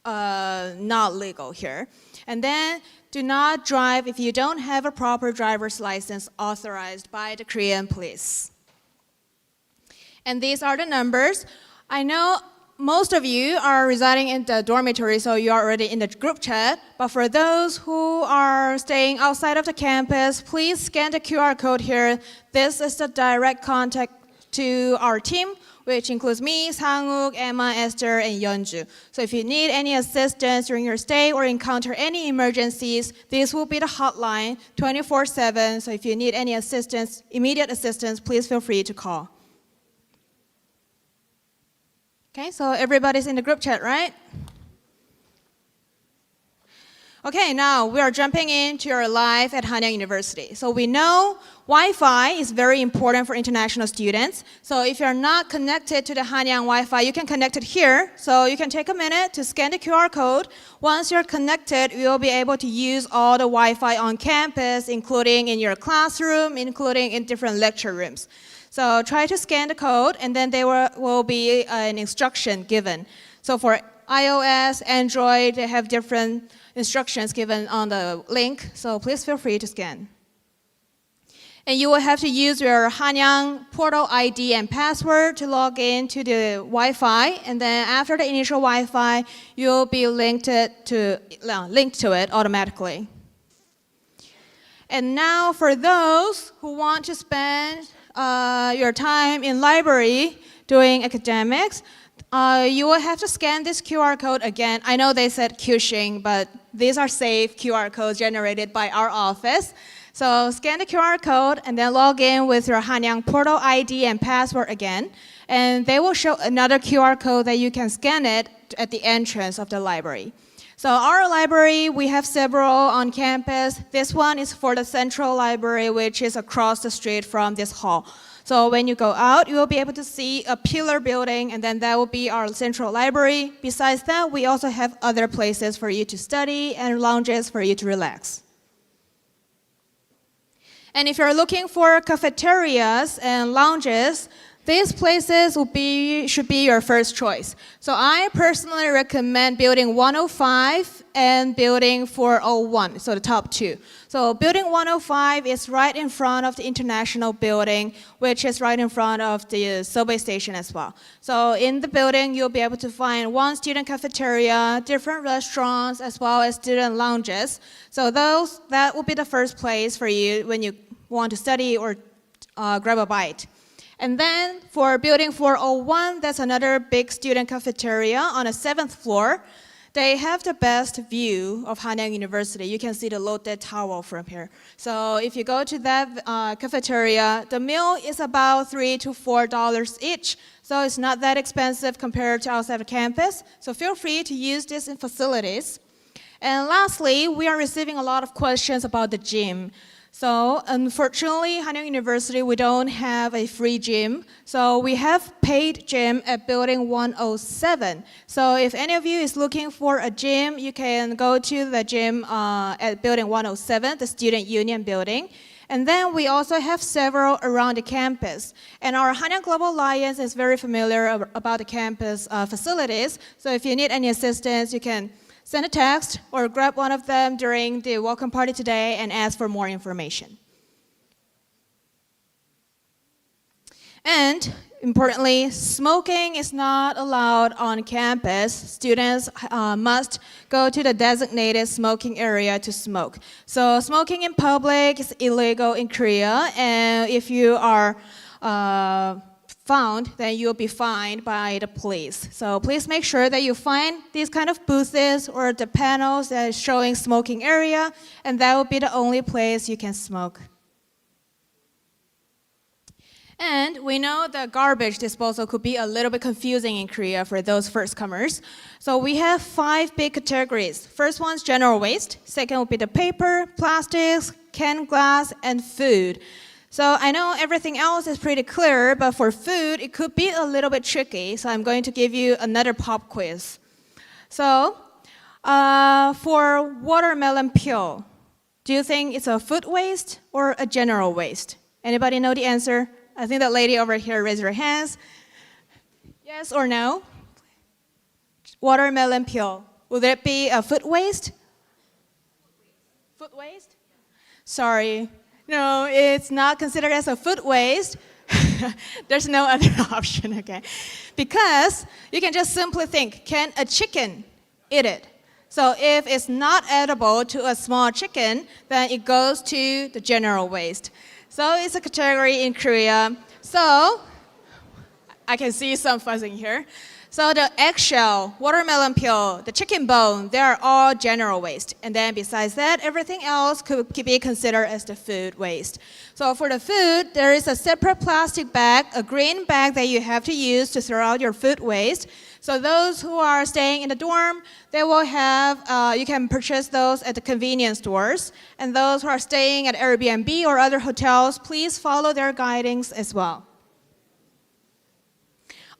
not legal here. And then do not drive if you don't have a proper driver's license authorized by the Korean police. And these are the numbers. I know most of you are residing in the dormitory, so you are already in the group chat. But for those who are staying outside of the campus, please scan the QR code here. This is the direct contact to our team, which includes me, Sang-uk, Emma, Esther, and Yeonju. So if you need any assistance during your stay or encounter any emergencies, this will be the hotline 24/7. So if you need any assistance, immediate assistance, please feel free to call. Okay, so everybody's in the group chat, right? Okay, now we are jumping into your life at Hanyang University. So we know Wi-Fi is very important for international students. So if you're not connected to the Hanyang Wi-Fi, you can connect it here. So you can take a minute to scan the QR code. Once you're connected, you'll be able to use all the Wi-Fi on campus, including in your classroom, including in different lecture rooms. So try to scan the code, and then there will be an instruction given. So for iOS, Android, they have different instructions given on the link, so please feel free to scan. And you will have to use your Hanyang portal ID and password to log in to the Wi-Fi, and then after the initial Wi-Fi, you'll be linked to it automatically. And now for those who want to spend your time in library doing academics, you will have to scan this QR code again. I know they said Cushing, but these are safe QR codes generated by our office. So scan the QR code and then log in with your Hanyang portal ID and password again. And they will show another QR code that you can scan it at the entrance of the library. So our library, we have several on campus. This one is for the central library, which is across the street from this hall. So when you go out, you will be able to see a pillar building, and then that will be our central library. Besides that, we also have other places for you to study and lounges for you to relax. And if you're looking for cafeterias and lounges, these places should be your first choice. So I personally recommend Building 105 and Building 401, so the top two. So Building 105 is right in front of the International Building, which is right in front of the subway station as well. So in the building, you'll be able to find one student cafeteria, different restaurants, as well as student lounges. So that will be the first place for you when you want to study or grab a bite. And then for Building 401, that's another big student cafeteria on the 7th floor. They have the best view of Hanyang University. You can see the Lotte Tower from here. So if you go to that cafeteria, the meal is about $3 to $4 each. So it's not that expensive compared to outside of campus. So feel free to use these facilities. And lastly, we are receiving a lot of questions about the gym. So unfortunately, Hanyang University, we don't have a free gym. So we have paid gym at Building 107. So if any of you is looking for a gym, you can go to the gym at Building 107, the Student Union building. And then we also have several around the campus. And our Hanyang Global Alliance is very familiar about the campus facilities. So if you need any assistance, you can send a text or grab one of them during the welcome party today and ask for more information. And importantly, smoking is not allowed on campus. Students must go to the designated smoking area to smoke. So smoking in public is illegal in Korea, and if you are found, then you'll be fined by the police. So please make sure that you find these kind of booths or the panels that are showing smoking area, and that will be the only place you can smoke. And we know the garbage disposal could be a little bit confusing in Korea for those first-comers. So we have 5 big categories. First one's general waste. Second will be the paper, plastics, canned glass, and food. So I know everything else is pretty clear, but for food, it could be a little bit tricky. So I'm going to give you another pop quiz. So for watermelon peel, do you think it's a food waste or a general waste? Anybody know the answer? I think that lady over here raised her hands. Yes or no? Watermelon peel. Would it be a food waste? Food waste? Sorry. No, it's not considered as a food waste. There's no other option, okay? Because you can just simply think, can a chicken eat it? So if it's not edible to a small chicken, then it goes to the general waste. So it's a category in Korea. So I can see some fuzzing here. So the eggshell, watermelon peel, the chicken bone, they are all general waste. And then besides that, everything else could be considered as the food waste. So for the food, there is a separate plastic bag, a green bag that you have to use to throw out your food waste. So those who are staying in the dorm, they will have, you can purchase those at the convenience stores. And those who are staying at Airbnb or other hotels, please follow their guidings as well.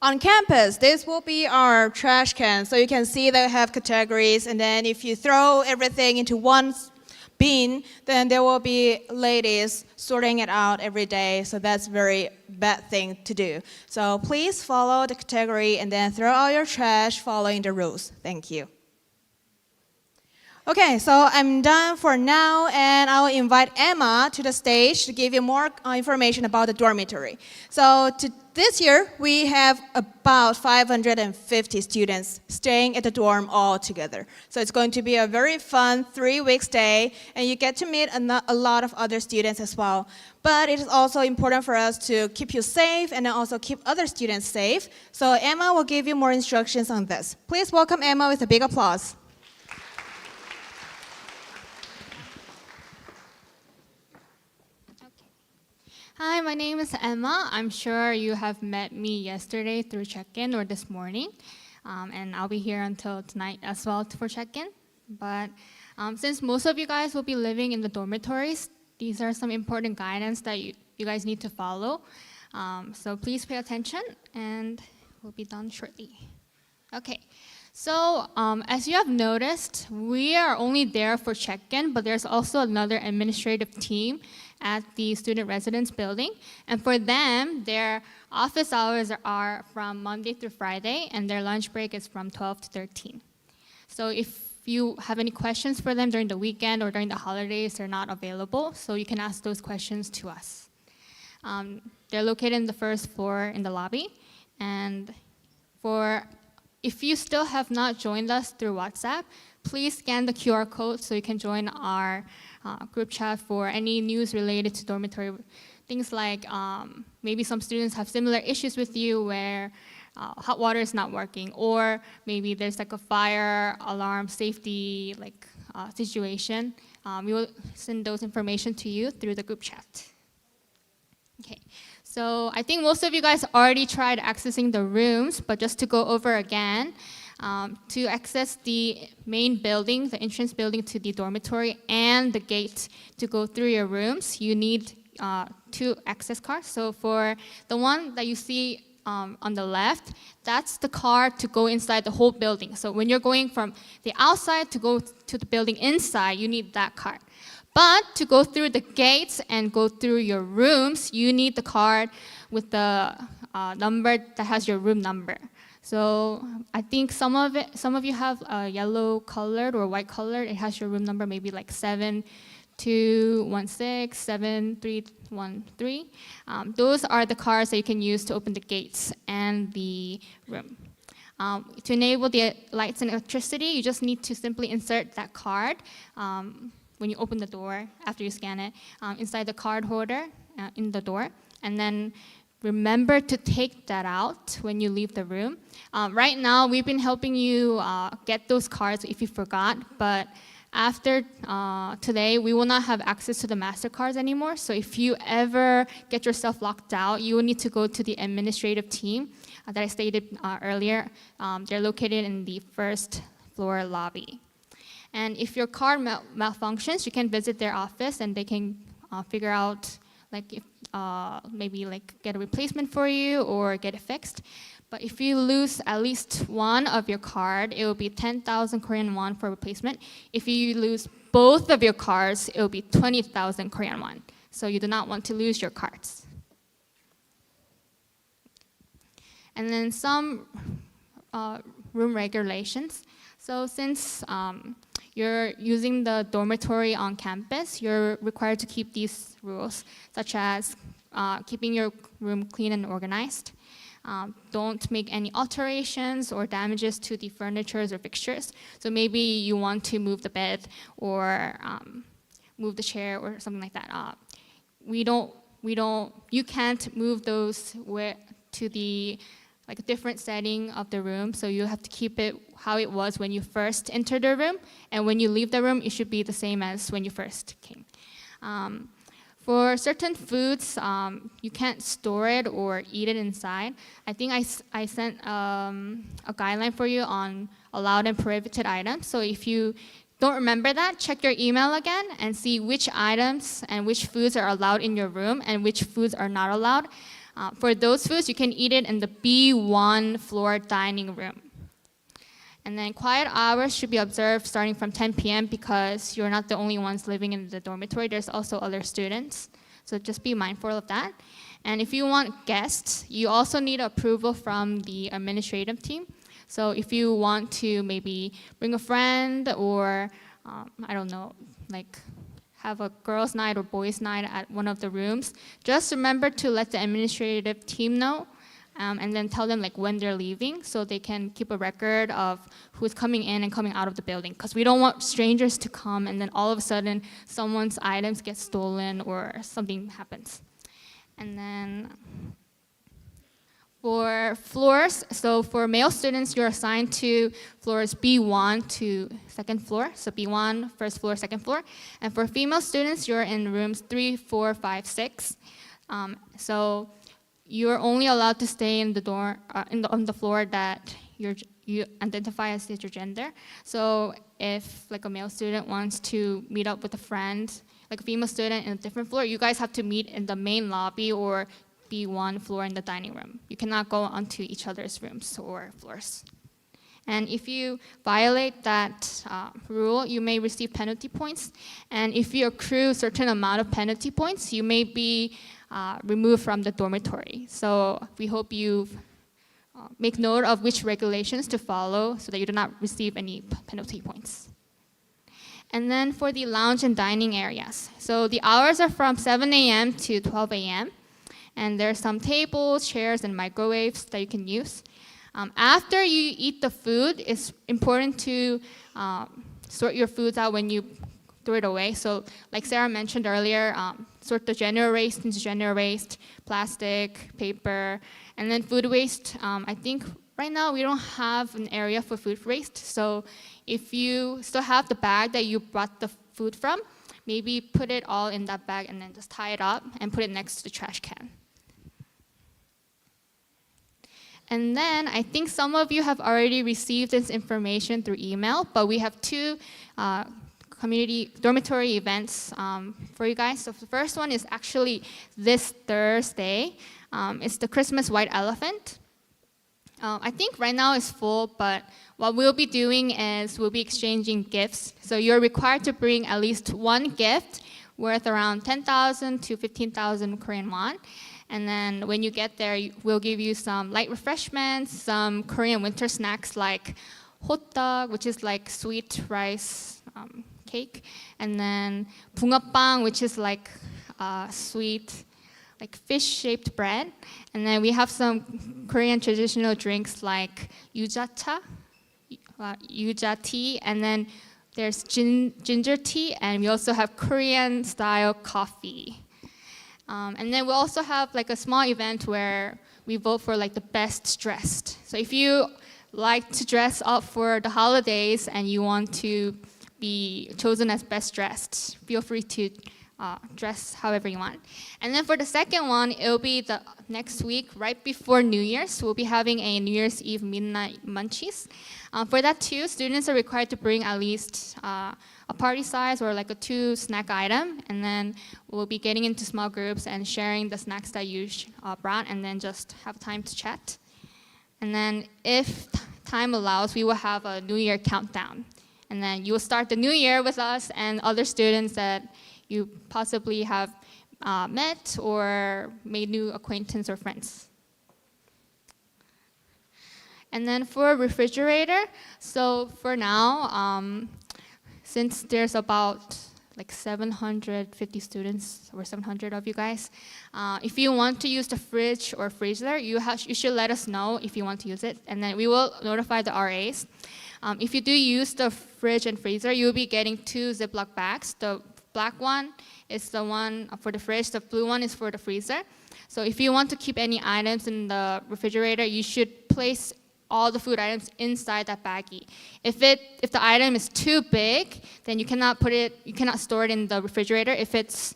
On campus, this will be our trash can. So you can see they have categories, and then if you throw everything into one bin, then there will be ladies sorting it out every day. So that's a very bad thing to do. So please follow the category and then throw out your trash following the rules. Thank you. Okay, so I'm done for now, and I will invite Emma to the stage to give you more information about the dormitory. So this year, we have about 550 students staying at the dorm all together. So it's going to be a very fun 3-week stay, and you get to meet a lot of other students as well. But it is also important for us to keep you safe and then also keep other students safe. So Emma will give you more instructions on this. Please welcome Emma with a big applause. Hi, my name is Emma. I'm sure you have met me yesterday through check-in or this morning. And I'll be here until tonight as well for check-in. But since most of you guys will be living in the dormitories, these are some important guidance that you guys need to follow. So please pay attention, and we'll be done shortly. Okay. So as you have noticed, we are only there for check-in, but there's also another administrative team at the student residence building. And for them, their office hours are from Monday through Friday, and their lunch break is from 12 to 13. So if you have any questions for them during the weekend or during the holidays, they're not available, so you can ask those questions to us. They're located in the first floor in the lobby. And if you still have not joined us through WhatsApp, please scan the QR code so you can join our group chat for any news related to dormitory. Things like maybe some students have similar issues with you where hot water is not working, or maybe there's like a fire alarm safety situation. We will send those information to you through the group chat. Okay. So I think most of you guys already tried accessing the rooms, but just to go over again, to access the main building, the entrance building to the dormitory, and the gate to go through your rooms, you need 2 access cards. So for the one that you see on the left, that's the card to go inside the whole building. So when you're going from the outside to go to the building inside, you need that card. But to go through the gates and go through your rooms, you need the card with the number that has your room number. So I think some of you have a yellow colored or white colored. It has your room number, maybe like 7216, 7313. Those are the cards that you can use to open the gates and the room. To enable the lights and electricity, you just need to simply insert that card when you open the door, after you scan it, inside the card holder in the door. And then remember to take that out when you leave the room. Right now, we've been helping you get those cards if you forgot, but after today, we will not have access to the MasterCards anymore. So if you ever get yourself locked out, you will need to go to the administrative team that I stated earlier. They're located in the first floor lobby. And if your card malfunctions, you can visit their office and they can figure out if maybe get a replacement for you or get it fixed. But if you lose at least one of your card, it will be 10,000 Korean won for replacement. If you lose both of your cards, it will be 20,000 Korean won. So you do not want to lose your cards. And then some room regulations. So since you're using the dormitory on campus, you're required to keep these rules, such as keeping your room clean and organized. Don't make any alterations or damages to the furnitures or fixtures. So maybe you want to move the bed or move the chair or something like that. You can't move those to the like a different setting of the room. So you have to keep it how it was when you first entered the room, and when you leave the room, it should be the same as when you first came. For certain foods, you can't store it or eat it inside. I think I sent a guideline for you on allowed and prohibited items. So if you don't remember that, check your email again and see which items and which foods are allowed in your room and which foods are not allowed. For those foods, you can eat it in the B1 floor dining room. And then quiet hours should be observed starting from 10 p.m. because you're not the only ones living in the dormitory. There's also other students. So just be mindful of that. And if you want guests, you also need approval from the administrative team. So if you want to maybe bring a friend or, I don't know, like have a girls' night or boys' night at one of the rooms, just remember to let the administrative team know. And then tell them like when they're leaving so they can keep a record of who's coming in and coming out of the building. Because we don't want strangers to come and then all of a sudden someone's items get stolen or something happens. And then for floors, so for male students, you're assigned to floors B1 to second floor. So B1, first floor, second floor. And for female students, you're in rooms 3, 4, 5, 6. So you're only allowed to stay in the dorm on the floor that you identify as your gender. So if like a male student wants to meet up with a friend, like a female student in a different floor, you guys have to meet in the main lobby or B1 floor in the dining room. You cannot go onto each other's rooms or floors. And if you violate that rule, you may receive penalty points. And if you accrue a certain amount of penalty points, you may be removed from the dormitory. So we hope you make note of which regulations to follow so that you do not receive any penalty points. And then for the lounge and dining areas. So the hours are from 7 a.m. to 12 a.m. And there are some tables, chairs, and microwaves that you can use. After you eat the food, it's important to sort your foods out when you throw it away. So like Sarah mentioned earlier, sort the general waste into general waste, plastic, paper, and then food waste. I think right now we don't have an area for food waste. So if you still have the bag that you brought the food from, maybe put it all in that bag and then just tie it up and put it next to the trash can. And then I think some of you have already received this information through email, but we have two community dormitory events for you guys. So the first one is actually this Thursday. It's the Christmas White Elephant. I think right now it's full, but what we'll be doing is we'll be exchanging gifts. So you're required to bring at least one gift worth around 10,000 to 15,000 Korean won. And then when you get there, we'll give you some light refreshments, some Korean winter snacks like hotdog, which is like sweet rice cake, and then bungeoppang, which is like sweet, like fish-shaped bread. And then we have some Korean traditional drinks like yuja tea, and then there's ginger tea, and we also have Korean-style coffee. And then we also have like a small event where we vote for like the best dressed. So if you like to dress up for the holidays and you want to be chosen as best dressed, feel free to dress however you want. And then for the second one, it'll be the next week, right before New Year's. We'll be having a New Year's Eve midnight munchies. For that too, students are required to bring at least a party size or like a 2 snack item, and then we'll be getting into small groups and sharing the snacks that you brought, and then just have time to chat. And then if time allows, we will have a New Year countdown. And then you will start the new year with us and other students that you possibly have met or made new acquaintance or friends. And then for refrigerator, so for now, since there's about like 750 students or 700 of you guys. If you want to use the fridge or freezer, you should let us know if you want to use it, and then we will notify the RAs. If you do use the fridge and freezer, you'll be getting 2 Ziploc bags. The black one is the one for the fridge, the blue one is for the freezer. So if you want to keep any items in the refrigerator, you should place all the food items inside that baggie. If the item is too big, then you cannot store it in the refrigerator. If it's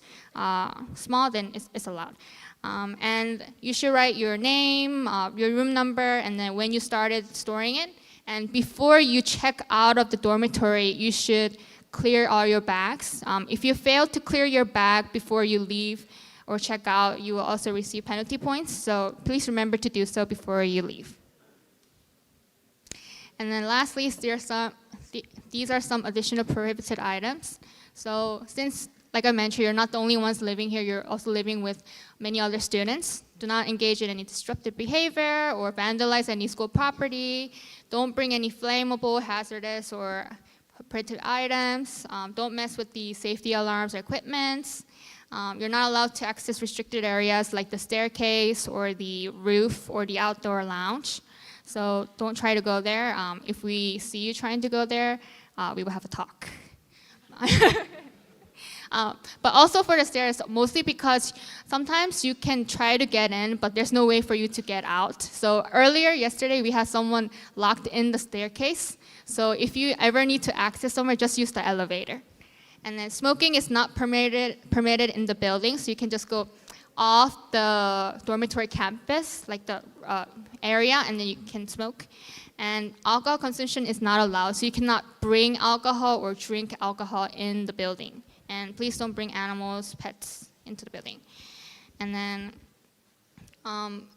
small, then it's allowed. And you should write your name, your room number, and then when you started storing it. And before you check out of the dormitory, you should clear all your bags. If you fail to clear your bag before you leave or check out, you will also receive penalty points. So please remember to do so before you leave. And then lastly, these are some additional prohibited items. So since, like I mentioned, you're not the only ones living here, you're also living with many other students. Do not engage in any disruptive behavior or vandalize any school property. Don't bring any flammable, hazardous, or prohibited items. Don't mess with the safety alarms or equipment. You're not allowed to access restricted areas like the staircase or the roof or the outdoor lounge. So don't try to go there. If we see you trying to go there, we will have a talk. But also for the stairs, mostly because sometimes you can try to get in, but there's no way for you to get out. So yesterday, we had someone locked in the staircase. So if you ever need to access somewhere, just use the elevator. And then smoking is not permitted in the building, so you can just go off the dormitory campus, like the area, and then you can smoke. And alcohol consumption is not allowed, so you cannot bring alcohol or drink alcohol in the building. And please don't bring animals, pets into the building. And then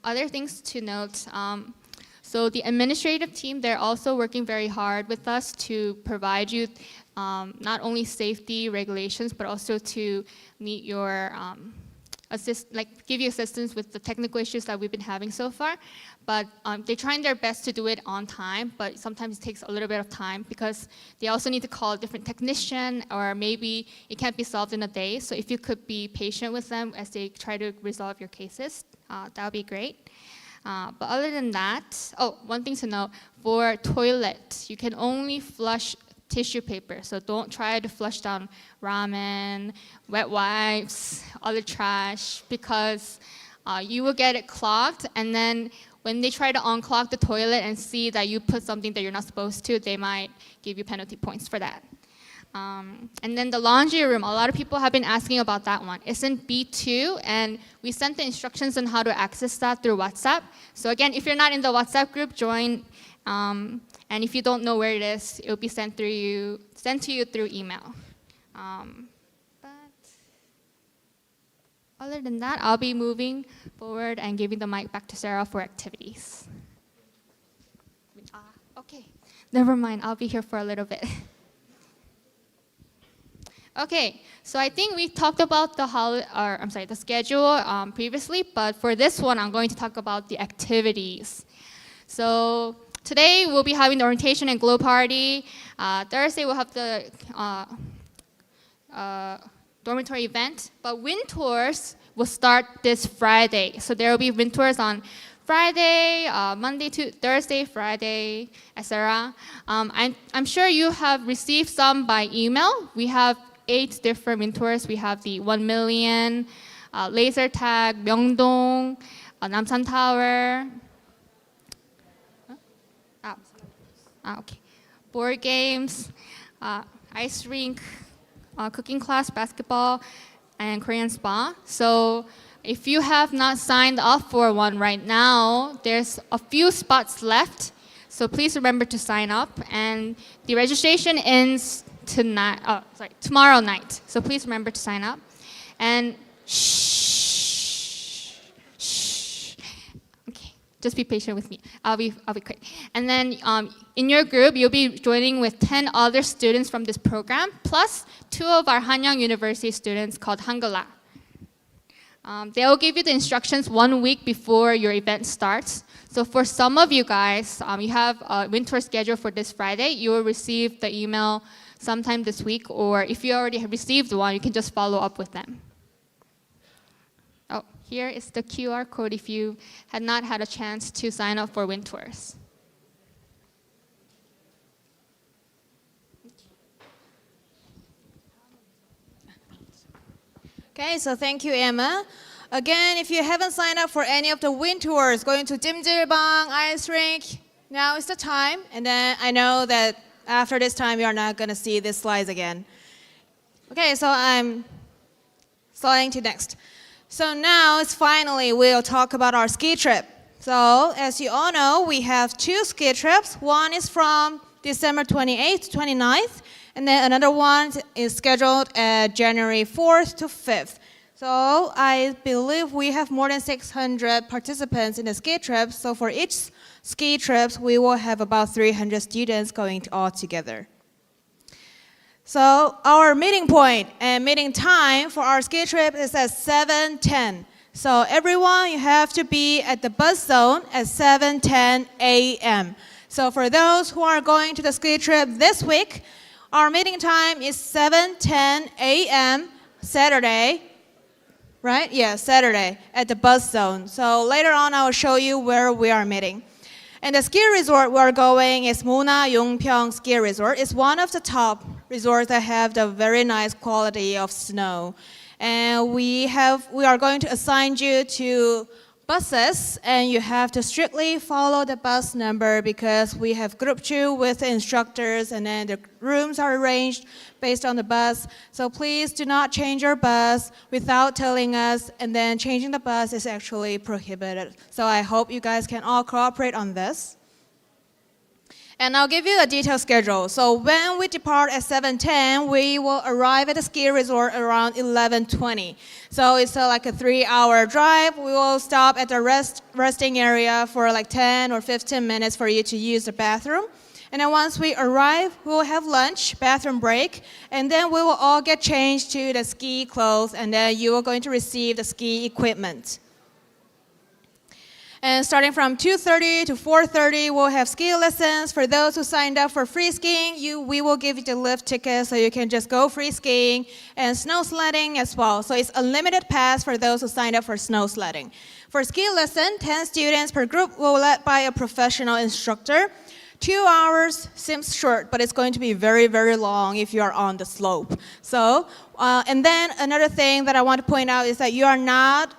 other things to note, so the administrative team, they're also working very hard with us to provide you not only safety regulations, but also to meet your give you assistance with the technical issues that we've been having so far. But they're trying their best to do it on time, but sometimes it takes a little bit of time because they also need to call a different technician, or maybe it can't be solved in a day. So if you could be patient with them as they try to resolve your cases, that would be great. But other than that, one thing to note, for toilet, you can only flush tissue paper. So don't try to flush down ramen, wet wipes, other trash, because you will get it clogged. And then when they try to unclog the toilet and see that you put something that you're not supposed to, they might give you penalty points for that. And then the laundry room, a lot of people have been asking about that one. It's in B2, and we sent the instructions on how to access that through WhatsApp. So again, if you're not in the WhatsApp group, join. And if you don't know where it is, it will be sent to you through email. But other than that, I'll be moving forward and giving the mic back to Sarah for activities. Okay, never mind. I'll be here for a little bit. Okay, so I think we talked about the schedule previously, but for this one, I'm going to talk about the activities. So today we'll be having the orientation and glow party. Thursday we'll have the dormitory event, but wind tours will start this Friday. So there will be wind tours on Friday, Monday to Thursday, Friday, etc. I'm sure you have received some by email. We have 8 different wind tours. We have the 1 million, laser tag, Myeongdong, Namsan Tower. Okay. Board games, ice rink, cooking class, basketball, and Korean spa. So if you have not signed up for one right now, there's a few spots left. So please remember to sign up. And the registration ends tomorrow night. So please remember to sign up. And just be patient with me. I'll be quick. And then in your group, you'll be joining with 10 other students from this program, plus 2 of our Hanyang University students called Hangula. They'll give you the instructions 1 week before your event starts. So for some of you guys, you have a wind tour schedule for this Friday. You will receive the email sometime this week, or if you already have received one, you can just follow up with them. Oh, here is the QR code if you had not had a chance to sign up for wind tours. Okay, so thank you, Emma. Again, if you haven't signed up for any of the wind tours, going to Dimjilbang, Ice Rink, now is the time. And then I know that after this time, you're not going to see these slides again. Okay, so I'm sliding to next. So now it's finally, we'll talk about our ski trip. So as you all know, we have 2 ski trips. One is from December 28th to 29th. And then another one is scheduled at January 4th to 5th. So I believe we have more than 600 participants in the ski trip. So for each ski trip, we will have about 300 students going all together. So our meeting point and meeting time for our ski trip is at 7:10. So everyone, you have to be at the bus zone at 7:10 a.m. So for those who are going to the ski trip this week, our meeting time is 7:10 a.m. Saturday, right? Yeah, Saturday at the bus zone. So later on, I will show you where we are meeting. And the ski resort we're going is Mona Yongpyeong Ski Resort. It's one of the top resorts that have the very nice quality of snow. And we are going to assign you to buses, and you have to strictly follow the bus number because we have grouped you with the instructors, and then the rooms are arranged based on the bus. So please do not change your bus without telling us, and then changing the bus is actually prohibited. So I hope you guys can all cooperate on this. And I'll give you a detailed schedule. So when we depart at 7:10, we will arrive at the ski resort around 11:20. So it's like a 3-hour drive. We will stop at the resting area for like 10 or 15 minutes for you to use the bathroom. And then once we arrive, we will have lunch, bathroom break, and then we will all get changed to the ski clothes, and then you are going to receive the ski equipment. And starting from 2:30 to 4:30, we'll have ski lessons. For those who signed up for free skiing, we will give you the lift ticket so you can just go free skiing, and snow sledding as well. So it's unlimited pass for those who signed up for snow sledding. For ski lesson, 10 students per group will led by a professional instructor. 2 hours seems short, but it's going to be very, very long if you are on the slope. So, and then another thing that I want to point out is that you are not,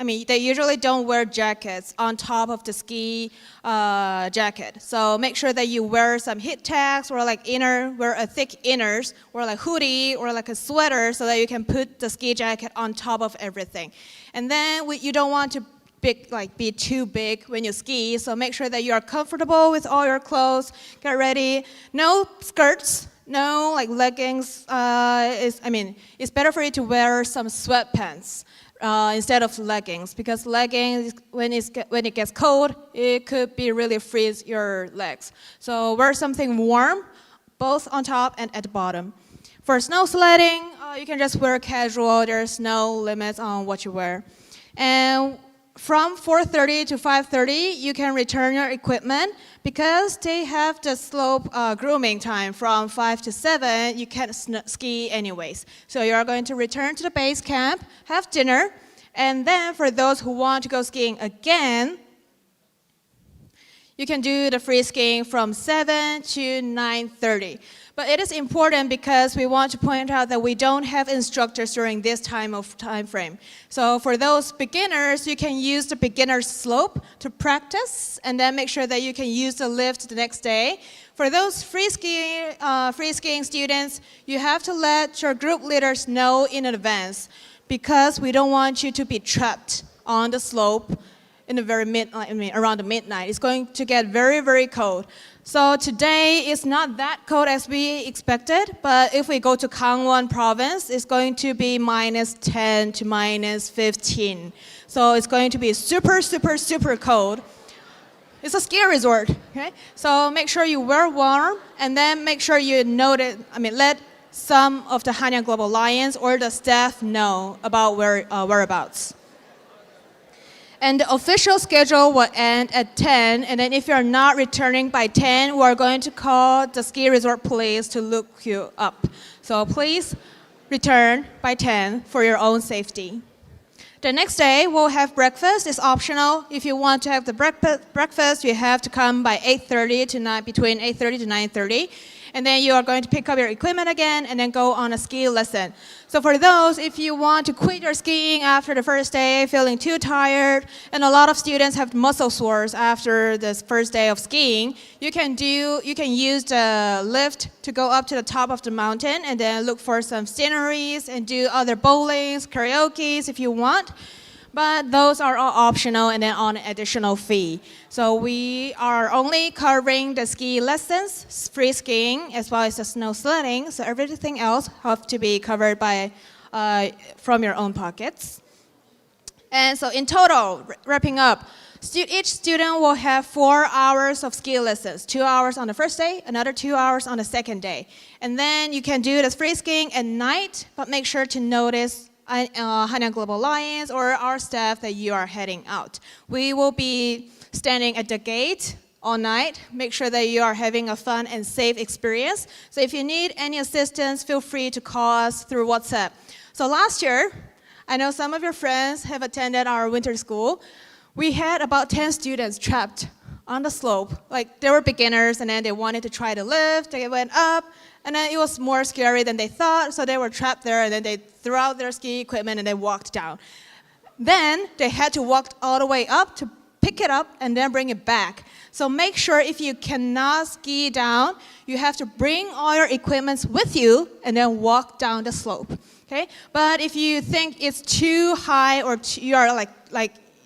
they usually don't wear jackets on top of the ski jacket. So make sure that you wear some heat tags, or wear a thick inners, or like hoodie, or like a sweater, so that you can put the ski jacket on top of everything. And then you don't want to be too big when you ski, so make sure that you are comfortable with all your clothes. Get ready. No skirts, no leggings. It's better for you to wear some sweatpants instead of leggings, because leggings, when it gets cold, it could really freeze your legs. So wear something warm, both on top and at the bottom. For snow sledding, you can just wear casual. There's no limits on what you wear. And from 4:30 to 5:30, you can return your equipment, because they have the slope grooming time from 5 to 7. You can't ski anyways. So you are going to return to the base camp, have dinner, and then for those who want to go skiing again, you can do the free skiing from 7 to 9:30. But it is important because we want to point out that we don't have instructors during this time frame. So for those beginners, you can use the beginner slope to practice, and then make sure that you can use the lift the next day. For those free skiing students, you have to let your group leaders know in advance, because we don't want you to be trapped on the slope in the around the midnight. It's going to get very, very cold. So today is not that cold as we expected, but if we go to Gangwon province, it's going to be -10 to -15. So it's going to be super, super, super cold. It's a ski resort, okay? So make sure you wear warm, and then make sure you let some of the Hanyang Global Alliance or the staff know about whereabouts. And the official schedule will end at 10. And then if you're not returning by 10, we're going to call the ski resort police to look you up. So please return by 10 for your own safety. The next day, we'll have breakfast. It's optional. If you want to have the breakfast, you have to come by 8:30 to between 8:30 to 9:30. And then you are going to pick up your equipment again and then go on a ski lesson. So for those, if you want to quit your skiing after the first day, feeling too tired, and a lot of students have muscle sores after this first day of skiing, you can use the lift to go up to the top of the mountain and then look for some sceneries and do other bowlings, karaoke's if you want. But those are all optional and then on an additional fee. So we are only covering the ski lessons, free skiing, as well as the snow sledding. So everything else have to be covered by from your own pockets. And so in total, wrapping up, each student will have 4 hours of ski lessons, 2 hours on the first day, another 2 hours on the second day. And then you can do the free skiing at night, but make sure to notice Hanyang Global Alliance or our staff that you are heading out. We will be standing at the gate all night. Make sure that you are having a fun and safe experience. So if you need any assistance, feel free to call us through WhatsApp. So last year, I know some of your friends have attended our winter school. We had about 10 students trapped on the slope. Like they were beginners and then they wanted to try to lift, they went up, and then it was more scary than they thought, so they were trapped there, and then they threw out their ski equipment and they walked down. Then they had to walk all the way up to pick it up and then bring it back. So make sure if you cannot ski down, you have to bring all your equipment with you and then walk down the slope. Okay? But if you think it's too high or you are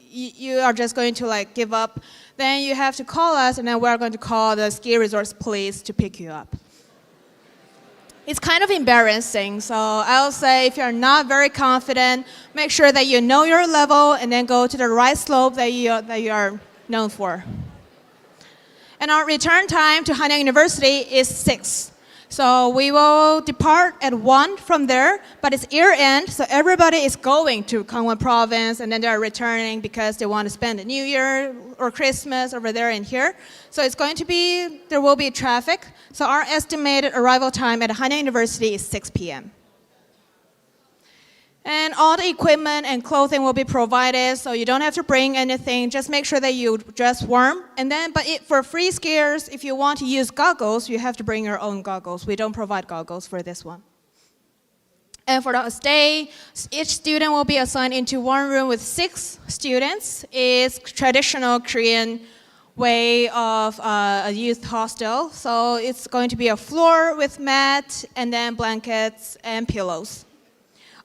you are just going to give up, then you have to call us, and then we're going to call the ski resorts police to pick you up. It's kind of embarrassing, so I'll say if you're not very confident, make sure that you know your level and then go to the right slope that you are known for. And our return time to Hanyang University is 6. So we will depart at 1 from there, but it's year-end, so everybody is going to Gangwon Province, and then they're returning because they want to spend the New Year or Christmas over there and here. So there will be traffic. So our estimated arrival time at Hanyang University is 6 p.m. And all the equipment and clothing will be provided, so you don't have to bring anything. Just make sure that you dress warm. And then, for free skiers, if you want to use goggles, you have to bring your own goggles. We don't provide goggles for this one. And for the stay, each student will be assigned into one room with 6 students. It's traditional Korean way of a youth hostel. So it's going to be a floor with mat, and then blankets and pillows.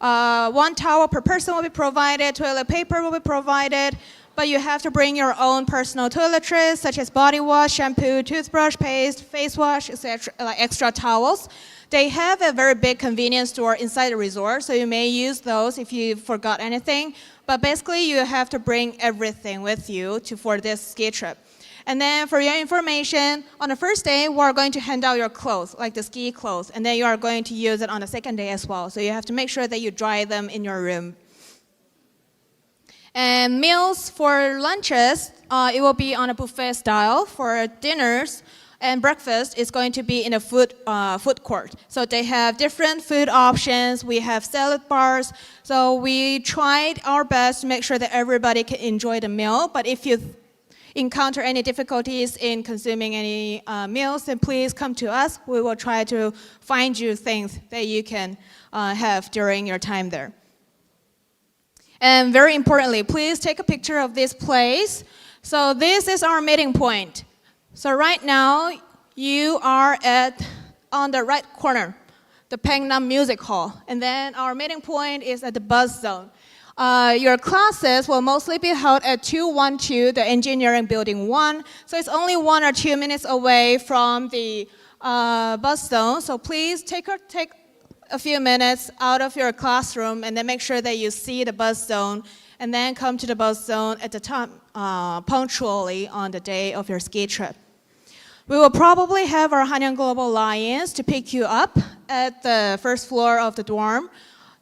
1 towel per person will be provided, toilet paper will be provided, but you have to bring your own personal toiletries, such as body wash, shampoo, toothbrush, paste, face wash, etc., extra towels. They have a very big convenience store inside the resort, so you may use those if you forgot anything. But basically, you have to bring everything with you for this ski trip. And then for your information, on the first day, we're going to hand out your clothes, like the ski clothes, and then you are going to use it on the second day as well. So you have to make sure that you dry them in your room. And meals for lunches, it will be on a buffet style. For dinners and breakfast, it's going to be in a food court. So they have different food options. We have salad bars. So we tried our best to make sure that everybody can enjoy the meal. But if you encounter any difficulties in consuming any meals, then please come to us. We will try to find you things that you can have during your time there. And very importantly, please take a picture of this place. So this is our meeting point. So right now, you are on the right corner, the Pangnam Music Hall. And then our meeting point is at the bus zone. Your classes will mostly be held at 212, the Engineering Building 1. So it's only 1 or 2 minutes away from the bus zone. So please take a few minutes out of your classroom and then make sure that you see the bus zone and then come to the bus zone at the time punctually on the day of your ski trip. We will probably have our Hanyang Global Alliance to pick you up at the first floor of the dorm.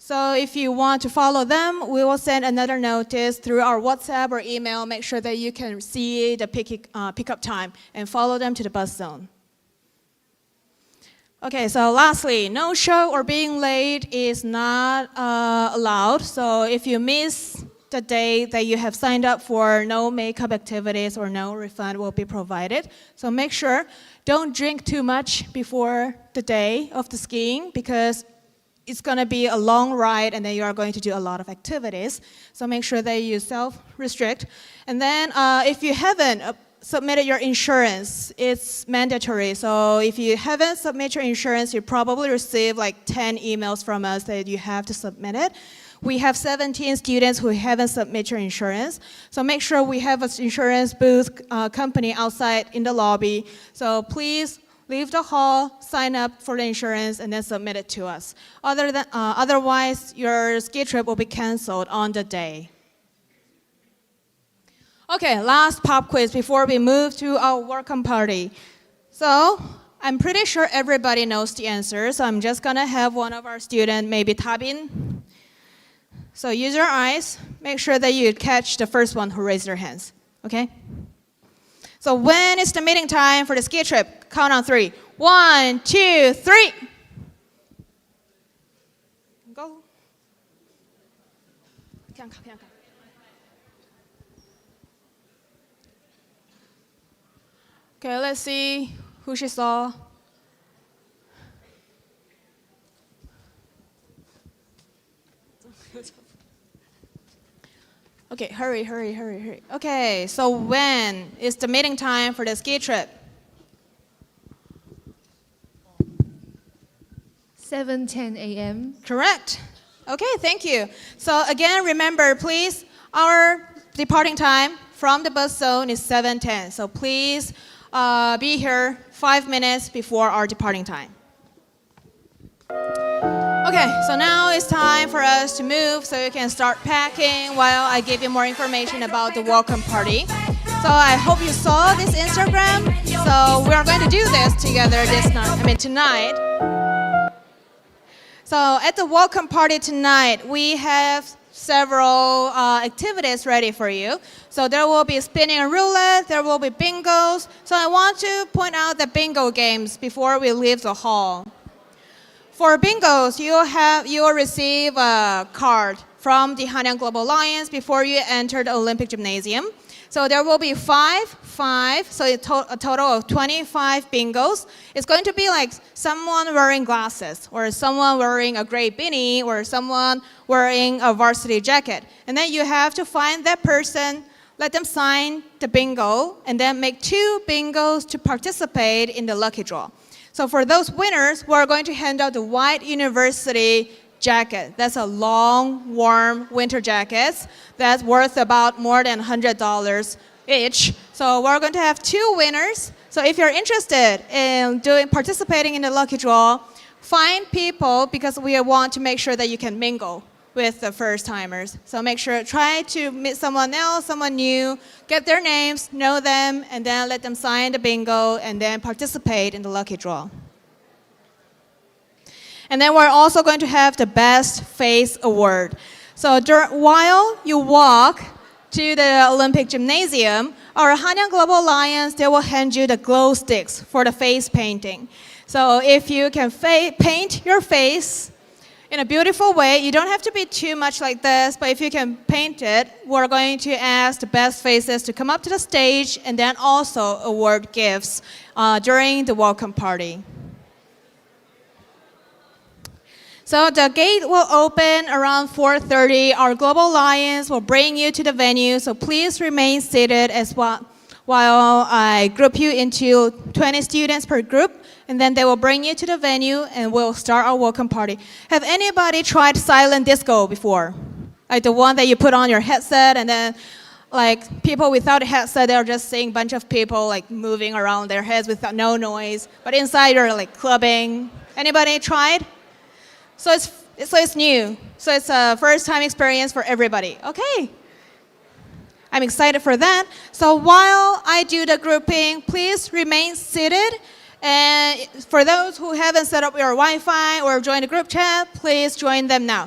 So if you want to follow them, we will send another notice through our WhatsApp or email. Make sure that you can see the pickup time and follow them to the bus zone. Okay, so lastly, no show or being late is not allowed. So if you miss the day that you have signed up for, no makeup activities or no refund will be provided. So make sure, don't drink too much before the day of the skiing because it's going to be a long ride and then you are going to do a lot of activities. So make sure that you self-restrict. And then if you haven't submitted your insurance, it's mandatory. So if you haven't submitted your insurance, you probably receive like 10 emails from us that you have to submit it. We have 17 students who haven't submitted your insurance. So make sure we have an insurance booth company outside in the lobby. So please leave the hall, sign up for the insurance, and then submit it to us. Otherwise, your ski trip will be canceled on the day. Okay, last pop quiz before we move to our welcome party. So I'm pretty sure everybody knows the answer, so I'm just gonna have one of our students, maybe Tabin. So use your eyes, make sure that you catch the first one who raised their hands, okay? So when is the meeting time for the ski trip? Count on 3. 1, 2, 3. Go. Okay, let's see who she saw. Okay, hurry. Okay, so when is the meeting time for the ski trip? 7:10 a.m. Correct. Okay, thank you. So again, remember, please, our departing time from the bus zone is 7:10. So please be here 5 minutes before our departing time. Okay, so now it's time for us to move so you can start packing while I give you more information about the welcome party. So I hope you saw this Instagram. So we are going to do this together tonight. So at the welcome party tonight, we have several activities ready for you. So there will be spinning a roulette, there will be bingos. So I want to point out the bingo games before we leave the hall. For bingos, you will receive a card from the Hanyang Global Alliance before you enter the Olympic Gymnasium. So there will be five, so a total of 25 bingos. It's going to be like someone wearing glasses, or someone wearing a gray beanie, or someone wearing a varsity jacket. And then you have to find that person, let them sign the bingo, and then make 2 bingos to participate in the lucky draw. So for those winners, we're going to hand out the White University jacket. That's a long, warm winter jacket that's worth about more than $100 each. So we're going to have 2 winners. So if you're interested in participating in the lucky draw, find people because we want to make sure that you can mingle with the first timers. So make sure, try to meet someone else, someone new, get their names, know them, and then let them sign the bingo and then participate in the lucky draw. And then we're also going to have the Best Face Award. So while you walk to the Olympic Gymnasium, our Hanyang Global Alliance, they will hand you the glow sticks for the face painting. So if you can paint your face in a beautiful way, you don't have to be too much like this, but if you can paint it, we're going to ask the best faces to come up to the stage and then also award gifts during the welcome party. So the gate will open around 4:30. Our Global Alliance will bring you to the venue, so please remain seated as well while I group you into 20 students per group, and then they will bring you to the venue and we'll start our welcome party. Have anybody tried silent disco before? Like the one that you put on your headset and then like people without a headset, they're just seeing a bunch of people like moving around their heads without no noise, but inside you're like clubbing. Anybody tried? So it's new. So it's a first time experience for everybody. Okay. I'm excited for that. So while I do the grouping, please remain seated. And for those who haven't set up your Wi-Fi or joined the group chat, please join them now.